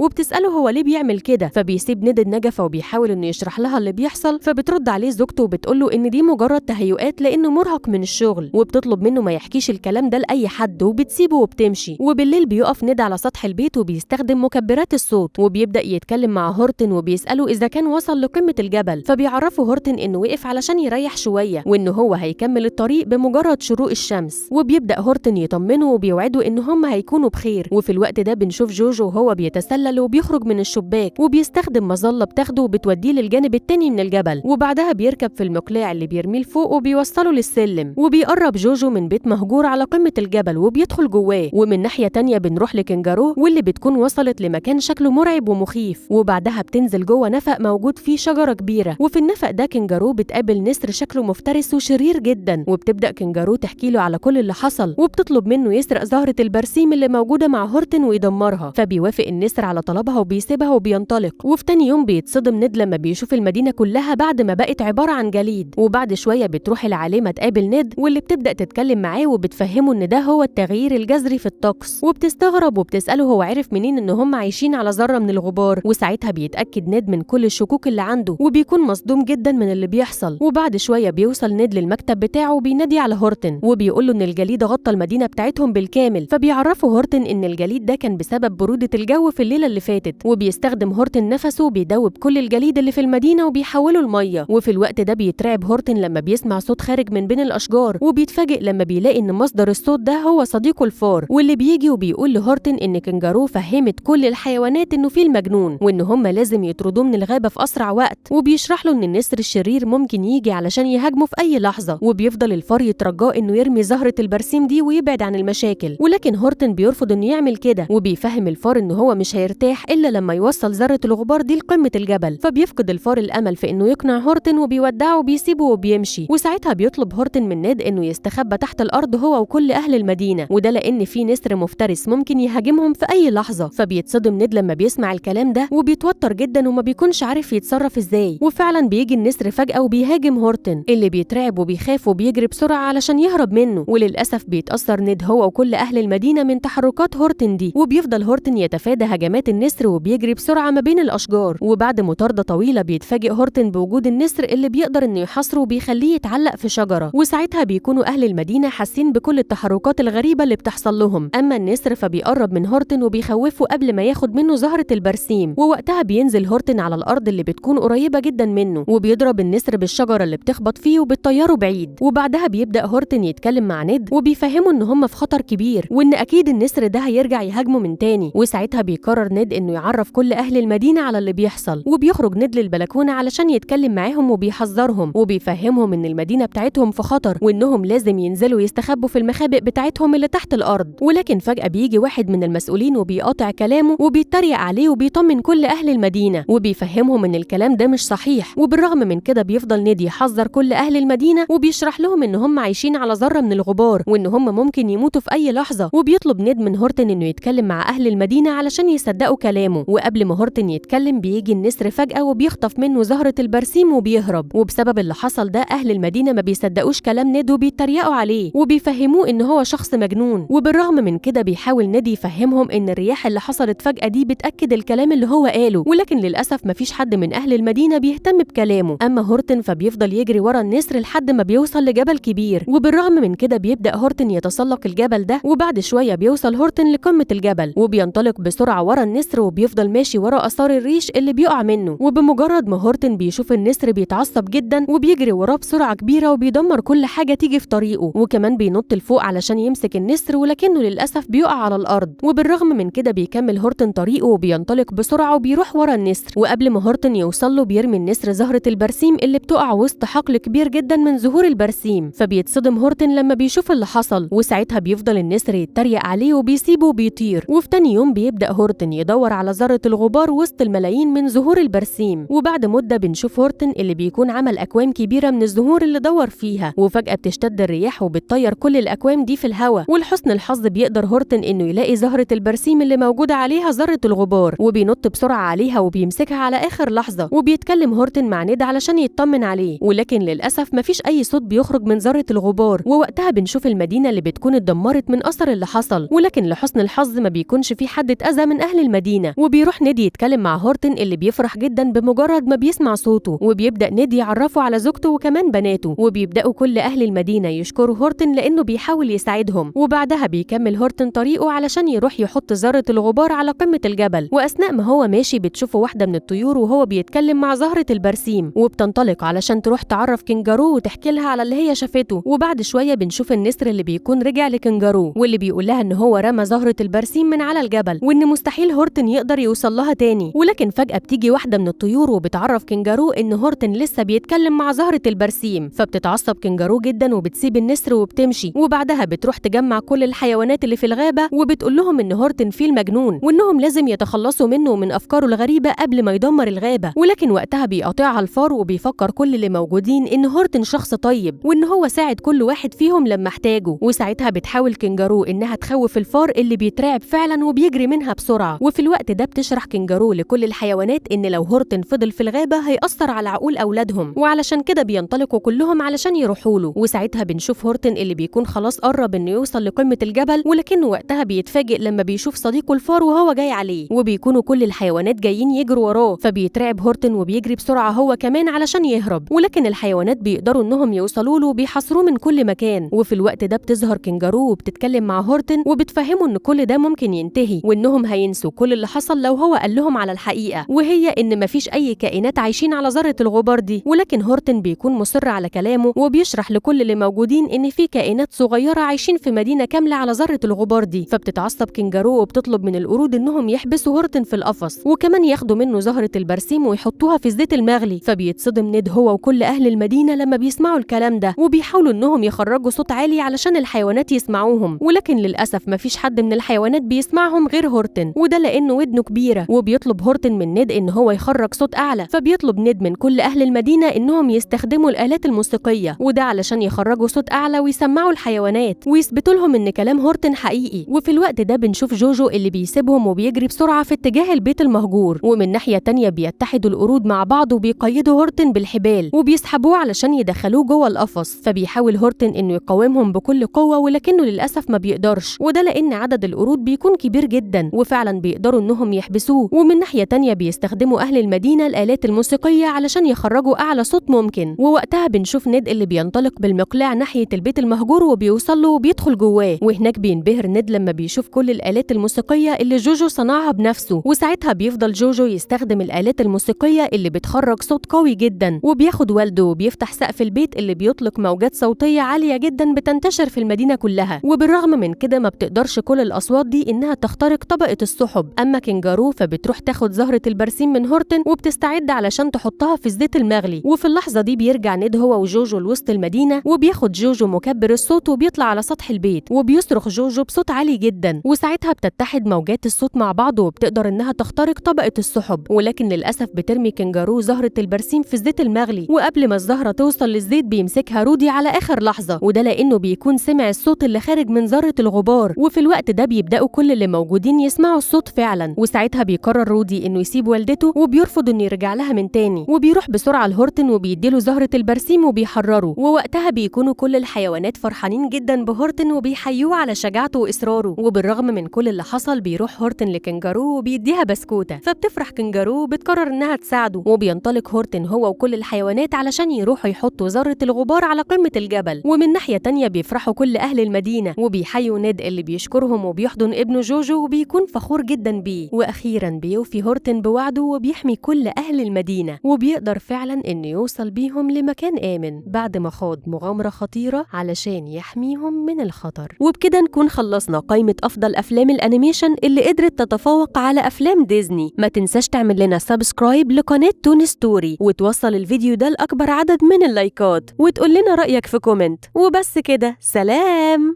وبتسأله هو ليه بيعمل كده. فبيسيب نيد النجفة وبيحاول انه يشرح لها اللي بيحصل. فبترد عليه زوجته وبتقوله ان دي مجرد تهيؤات لانه مرهق من الشغل، وبتطلب منه ما يحكيش الكلام ده لاي حد، وبتسيبه وبتمشي. وبالليل بيقف نيد على سطح البيت وبيستخدم مكبرات الصوت، وبيبدأ يتكلم مع هورتن وبيسأله اذا كان وصل لقمة الجبل. فبيعرفه هورتن انه وقف علشان يريح شوية، وانه هو هيكمل الطريق بمجرد شروق الشمس. وبيبدأ هورتن يطمنه وبيوعده ان هم هيكونوا بخير. وفي الوقت ده بنشوف جوجو وهو بيتسلل وبيخرج من الشباك، وبيستخدم مظلة بتاخده وبتوديه للجانب التاني من الجبل، وبعدها بيركب في المقلاع اللي بيرميه لفوق وبيوصله للسلم. وبيقرب جوجو من بيت مهجور على قمة الجبل وبيدخل جواه. ومن ناحية تانية بنروح لكنجارو واللي بتكون وصلت لمكان شكله مرعب ومخيف، وبعدها بتنزل جوه نفق موجود فيه شجرة كبيرة. وفي النفق ده كنجارو بتقابل نسر شكله مفترس وشرير جدا، وبتبدأ كنجارو تحكي له على كل اللي حصل، وبتطلب منه يسرق زهرة البرسيم اللي موجودة مع هورتن ويدمرها. فبيوافق النسر على طلبها وبيسيبها وبينطلق. وفي تاني يوم بيتصدم نيد لما بيشوف المدينة كلها بعد ما بقت عبارة عن جليد. وبعد شوية بتروح العالمة تقابل نيد واللي بتبدأ تتكلم معاه وبتفهمه ان ده هو التغيير الجذري في الطقس. وبتستغرب وبتسأله هو عرف منين ان هم عايشين على ذرة من الغبار. وساعتها بيتأكد نيد من كل الشكوك اللي عنده وبيكون مصدوم جدا من اللي بيحصل. وبعد شوية بيوصل نيد للمكتب بتاعه وبينادي على هورتن وبيقول له ان الجليد غطى المدينة بتاعتهم بالكامل. فبيعرفه هورتن ان الجليد ده كان بسبب برودة الجو في الليلة اللي فاتت. وبيستخدم هورتن نفسه وبيدوب كل الجليد اللي في المدينة وبيحوله لمية. وفي الوقت ده بيترعب هورتن لما بيسمع صوت خارج من بين الأشجار، وبيتفاجئ لما بيلاقي ان مصدر الصوت ده هو صديقه الفار، واللي بيجي وبيقول لهورتن ان كنجارو فهمت كل الحيوانات انه فيل مجنون وان هم لازم يطردوه من الغابة في أسرع وقت. وبيشرح له ان النسر الشرير ممكن يجي علشان يهاجمه في أي لحظة. وبيفضل الفار يترجاه انه يرمي زهرة البرسيم دي ويبعد عن المشاكل، ولكن هورتن بيرفض انه يعمل كده. وبيفهم الفار ان هو مش هيرتاح الا لما يوصل ذرة الغبار دي لقمة الجبل. فبيفقد الفار الامل في انه يقنع هورتن وبيودعه وبيسيبه وبيمشي. وساعتها بيطلب هورتن من نيد انه يستخبى تحت الارض هو وكل اهل المدينة، وده لان في نسر مفترس ممكن يهاجمهم في اي لحظة. فبيتصدم نيد لما بيسمع الكلام ده وبيتوتر جدا وما بيكونش عارف يتصرف ازاي. وفعلا بيجي النسر فجأة وبيهاجم هورتن اللي بيترعب وبيخاف وبيجري بسرعة علشان يهرب منه. وللاسف بيتأثر نيد هو وكل اهل المدينة من تحركات هورتن دي، وبيفضل هورتن يتفادى هجمات النسر وبيجري بسرعة ما بين الاشجار. وبعد مطاردة طويلة بيتفاجئ هورتن بوجود النسر اللي بيقدر انه يحاصره وبيخليه يتعلق في شجرة. وساعتها بيكونوا اهل المدينة حاسين بكل التحركات الغريبة اللي بتحصل لهم. اما النسر فبيقرب من هورتن وبيخوفه قبل ما ياخد منه زهرة البرسيم. ووقتها بينزل هورتن على الارض اللي بتكون قريبة جدا منه وبيضرب النسر بالشجرة اللي بتخبط فيه وبتطيره بعيد. وبعدها بيبدأ هورتن يتكلم مع نيد وبيفهمه ان هم في خطر كبير وان اكيد النسر ده هيرجع يهاجمه من تاني. وساعتها بيقرر نيد انه يعرف كل اهل المدينة على اللي بيحصل. وبيخرج نيد للبلكونة علشان يتكلم معاهم وبيحذرهم وبيفهمهم ان المدينة بتاعتهم في خطر وانهم لازم ينزلوا يستخبوا في المخابئ بتاعتهم اللي تحت الارض. ولكن فجأة بيجي واحد من المسؤولين وبيقاطع كلامه وبيتريق عليه وبيطمن كل اهل المدينة وبيفهمهم ان الكلام ده مش صحيح. وبالرغم من كده بيفضل نيد يحذر كل اهل المدينة وبيشرح لهم ان هم عايشين على ذرة من الغبار وان هم ممكن يموتوا في اي لحظة. وبيطلب نيد من هورتن انه يتكلم مع اهل المدينة علشان يصدقوا كلامه. وقبل ما هورتن يتكلم بيجي النسر فجأة وبيخطف منه زهرة البرسيم وبيهرب. وبسبب اللي حصل ده اهل المدينة ما بيصدقوش كلام نيد وبيتريقوا عليه وبيفهموه ان هو شخص مجنون. وبالرغم من كده بيحاول نيد يفهمهم ان الرياح اللي حصلت فجأة دي بتأكد الكلام اللي هو قاله، ولكن للأسف مفيش حد من اهل المدينة بيهتم بكلامه. اما هورتن فبيفضل يجري ورا النسر لحد ما بيوصل لجبل كبير. وبالرغم من كده بيبدأ هورتن يتسلق الجبل ده، وبعد شوية بيوصل هورتن لقمة الجبل وبينطلق بسرعة ورا النسر وبيفضل ماشي ورا آثار الريش اللي بيقع منه. وبمجرد ما هورتن بيشوف النسر بيتعصب جدا وبيجري وراه بسرعة كبيرة وبيدمر كل حاجة تيجي في طريقه، وكمان بينط لفوق علشان يمسك النسر ولكنه للأسف بيقع على الأرض. وبالرغم من كده بيكمل هورتن طريقه وبينطلق بسرعة وبيروح ورا النسر. وقبل ما هورتن يوصل له بيرمي النسر زهرة البرسيم اللي بتقع وسط حقل كبير جدا من زهور البرسيم. فبيتصدم هورتن لما بيشوف اللي حصل، وساعتها بيفضل النسر يتريق عليه وبيسيبه وبيطير. وفي تاني يوم بيبدأ هورتن يدور على ذرة الغبار وسط الملايين من زهور البرسيم. وبعد مدة بنشوف هورتن اللي بيكون عمل أكوام كبيرة من الزهور اللي دور فيها، وفجأة بتشتد الرياح وبتطير كل الأكوام دي في الهواء. ولحسن الحظ بيقدر هورتن إنه يلاقي زهرة البرسيم اللي موجودة عليها ذرة الغبار وبينط بسرعة عليها وبيمسكها على آخر لحظة. وبيتكلم هورتن مع مع نيد علشان يطمن عليه، ولكن للأسف مفيش أي صوت بيخرج من ذرة الغبار. ووقتها بنشوف المدينة اللي بتكون اتدمرت من أثر اللي حصل، ولكن لحسن الحظ ما بيكونش في حد اتأذى من أهل المدينة. وبيروح نيد يتكلم مع هورتن اللي بيفرح جدا بمجرد ما بيسمع صوته، وبيبدأ نيد يعرفه على زوجته وكمان بناته، وبيبدأوا كل أهل المدينة يشكروا هورتن لأنه بيحاول يساعدهم. وبعدها بيكمل هورتن طريقه علشان يروح يحط ذرة الغبار على قمة الجبل. وأثناء ما هو ماشي بتشوفه واحدة من الطيور وهو بيتكلم مع زهرة البرسيم، وبتنطلق علشان تروح تعرف كنجارو وتحكي لها على اللي هي شافته. وبعد شوية بنشوف النسر اللي بيكون رجع لكنجارو، واللي بيقول لها إن هو رمى زهرة البرسيم من على الجبل، وإن مستحيل هورتن يقدر يوصل لها تاني. ولكن فجأة بتيجي واحدة من الطيور وبتعرف كنجارو إن هورتن لسه بيتكلم مع زهرة البرسيم، فبتتعصب كنجارو جدا وبتسيب النسر وبتمشي. وبعدها بتروح تجمع كل الحيوانات اللي في الغابة وبتقول لهم إن هورتن فيل مجنون، وإنهم لازم يتخلصوا منه ومن أفكاره الغريبة قبل ما يدمر الغابة. ولكن وقتها بيقاطعها الفار وبيفكر كل اللي موجودين إن هورتن شخص طيب، وإن هو ساعد كل واحد فيهم لما احتاجه. وساعتها بتحاول كنجارو إنها تخوف الفار اللي بيترعب فعلا وبيجري منها بسرعة. وفي الوقت ده بتشرح كنجارو لكل الحيوانات إن لو هورتن فضل في الغابة هيأثر على عقول أولادهم، وعلشان كده بينطلقوا كلهم علشان يروحوا له. وساعتها بنشوف هورتن اللي بيكون خلاص قرب إنه يوصل لقمة الجبل، ولكنه وقتها بيتفاجئ لما بيشوف صديقه الفار وهو جاي عليه، وبيكونوا كل الحيوانات جايين يجروا وراه. فبيترعب هورتن وبيجري بسرعة هو كمان علشان يهرب، ولكن الحيوانات بيقدروا إنهم يوصلوا له وبيحاصروه من كل مكان. وفي الوقت ده بتظهر كنجارو وبتتكلم مع هورتن وبتفهمه إن كل ده ممكن ينتهي، وإنهم هينسوا كل اللي حصل لو هو قال لهم على الحقيقة، وهي إن مفيش أي كائنات عايشين على ذرة الغبار دي. ولكن هورتن بيكون مصر على كلامه وبيشرح لكل اللي موجودين إن في كائنات صغيرة عايشين في مدينة كاملة على ذرة الغبار دي. فبتتعصب كنجارو وبتطلب من القرود إنهم يحبسوا هورتن في القفص، وكمان ياخدوا منه زهرة البرسيم ويحطوها في الزيت المغلي. فبيتصدم نيد هو وكل أهل المدينة لما بيسمعوا الكلام ده، وبيحاولوا إنهم يخرجوا صوت عالي علشان الحيوانات يسمعوهم. ولكن للأسف مفيش حد من الحيوانات بيسمعهم غير هورتن، وده لأنه ودنه كبيرة. وبيطلب هورتن من نيد إن هو يخرج صوت أعلى، فبيطلب نيد من كل أهل المدينة إنهم يستخدموا الآلات الموسيقية، وده علشان يخرجوا صوت أعلى ويسمعوا الحيوانات ويثبتوا لهم إن كلام هورتن حقيقي. وفي الوقت ده بنشوف جوجو اللي بيسيبهم وبيجري بسرعة في اتجاه البيت المهجور، ومن ناحية تانية بيتحدوا القرود مع بعض وبيقيدوا هورتن بالحبال وبيسحبوه علشان يدخلوه جوه القفص. فبيحاول هورتن إنه يقاومهم بكل قوة، ولكنه للأسف ما بيقدرش، وده لأن عدد القرود بيكون كبير جدا وفعلا بيقدروا إنهم يحبسوه. ومن ناحية تانية بيستخدموا أهل المدينة الآلات الموسيقية علشان يخرجوا أعلى صوت ممكن. ووقتها بنشوف نيد اللي بينطلق بالمقلاع ناحية البيت المهجور وبيوصل له وبيدخل جواه، وهناك بينبهر نيد لما بيشوف كل الآلات الموسيقية اللي جوجو صنعها بنفسه. وساعتها بيفضل جوجو يستخدم الآلات الموسيقية اللي بتخرج صوت قوي جدا، وبياخد والده وبيفتح سقف البيت اللي بيطلق موجات صوتية عالية جدا بتنتشر في المدينة كلها. وبالرغم من كده ما بتقدرش كل الأصوات دي إنها تخترق طبقة السحب. أما كنجارو فبتروح تاخد زهرة البرسيم من هورتن وبتستعد علشان تحطها في الزيت المغلي. وفي اللحظة دي بيرجع نيد هو وجوجو لوسط المدينة، وبياخد جوجو مكبر الصوت وبيطلع على سطح البيت، وبيصرخ جوجو بصوت عالي جدا. وساعتها بتتحد موجات الصوت مع بعض وبتقدر إنها تخترق طبقة السحب. ولكن للأسف بترمي كنجارو زهرة البرسيم في الزيت المغلي، وقبل ما الزهرة توصل للزيت بيمسكها رودي على آخر لحظة، وده لأنه بيكون سمع الصوت اللي خارج من ذرة الغبار. وفي الوقت ده بيبدأوا كل اللي موجودين يسمعوا الصوت فعلا. وساعتها بيقرر رودي إنه يسيب والدته وبيرفض إنه يرجع لها من تاني، وبيروح بسرعة لهورتن وبيديله زهرة البرسيم وبيحرره. ووقتها بيكونوا كل الحيوانات فرحانين جدا بهورتن وبيحيوه على شجاعته وإصراره. وبالرغم من كل اللي حصل بيروح هورتن لكنجارو وبيديها بسكوتة، فبتفرح كنجارو وبتقرر إنها تساعده. وبينطلق هورتن هو وكل الحيوانات علشان يروحوا يحطوا ذرة الغبار على قمة الجبل. ومن ناحية تانية بيفرحوا كل أهل المدينة وبيحيوا نيد اللي بيشكرهم وبيحضن ابنه جوجو وبيكون فخور جدا بيه. وأخيرا بيوفي هورتن بوعده وبيحمي كل أهل المدينة، وبيقدر فعلا إنه يوصل بيهم لمكان آمن بعد ما خاض مغامرة خطيرة علشان يحميهم من الخطر. وبكده نكون خلصنا قائمة أفضل أفلام الأنيميشن اللي قدرت تتفوق على أفلام ديزني. ما تنساش تعمل لنا سبسكرايب لقناة تون ستوري وتوصل الفيديو ده لأكبر عدد من اللايكات، وتقول لنا رأيك في كومنت. وبس كده، سلام.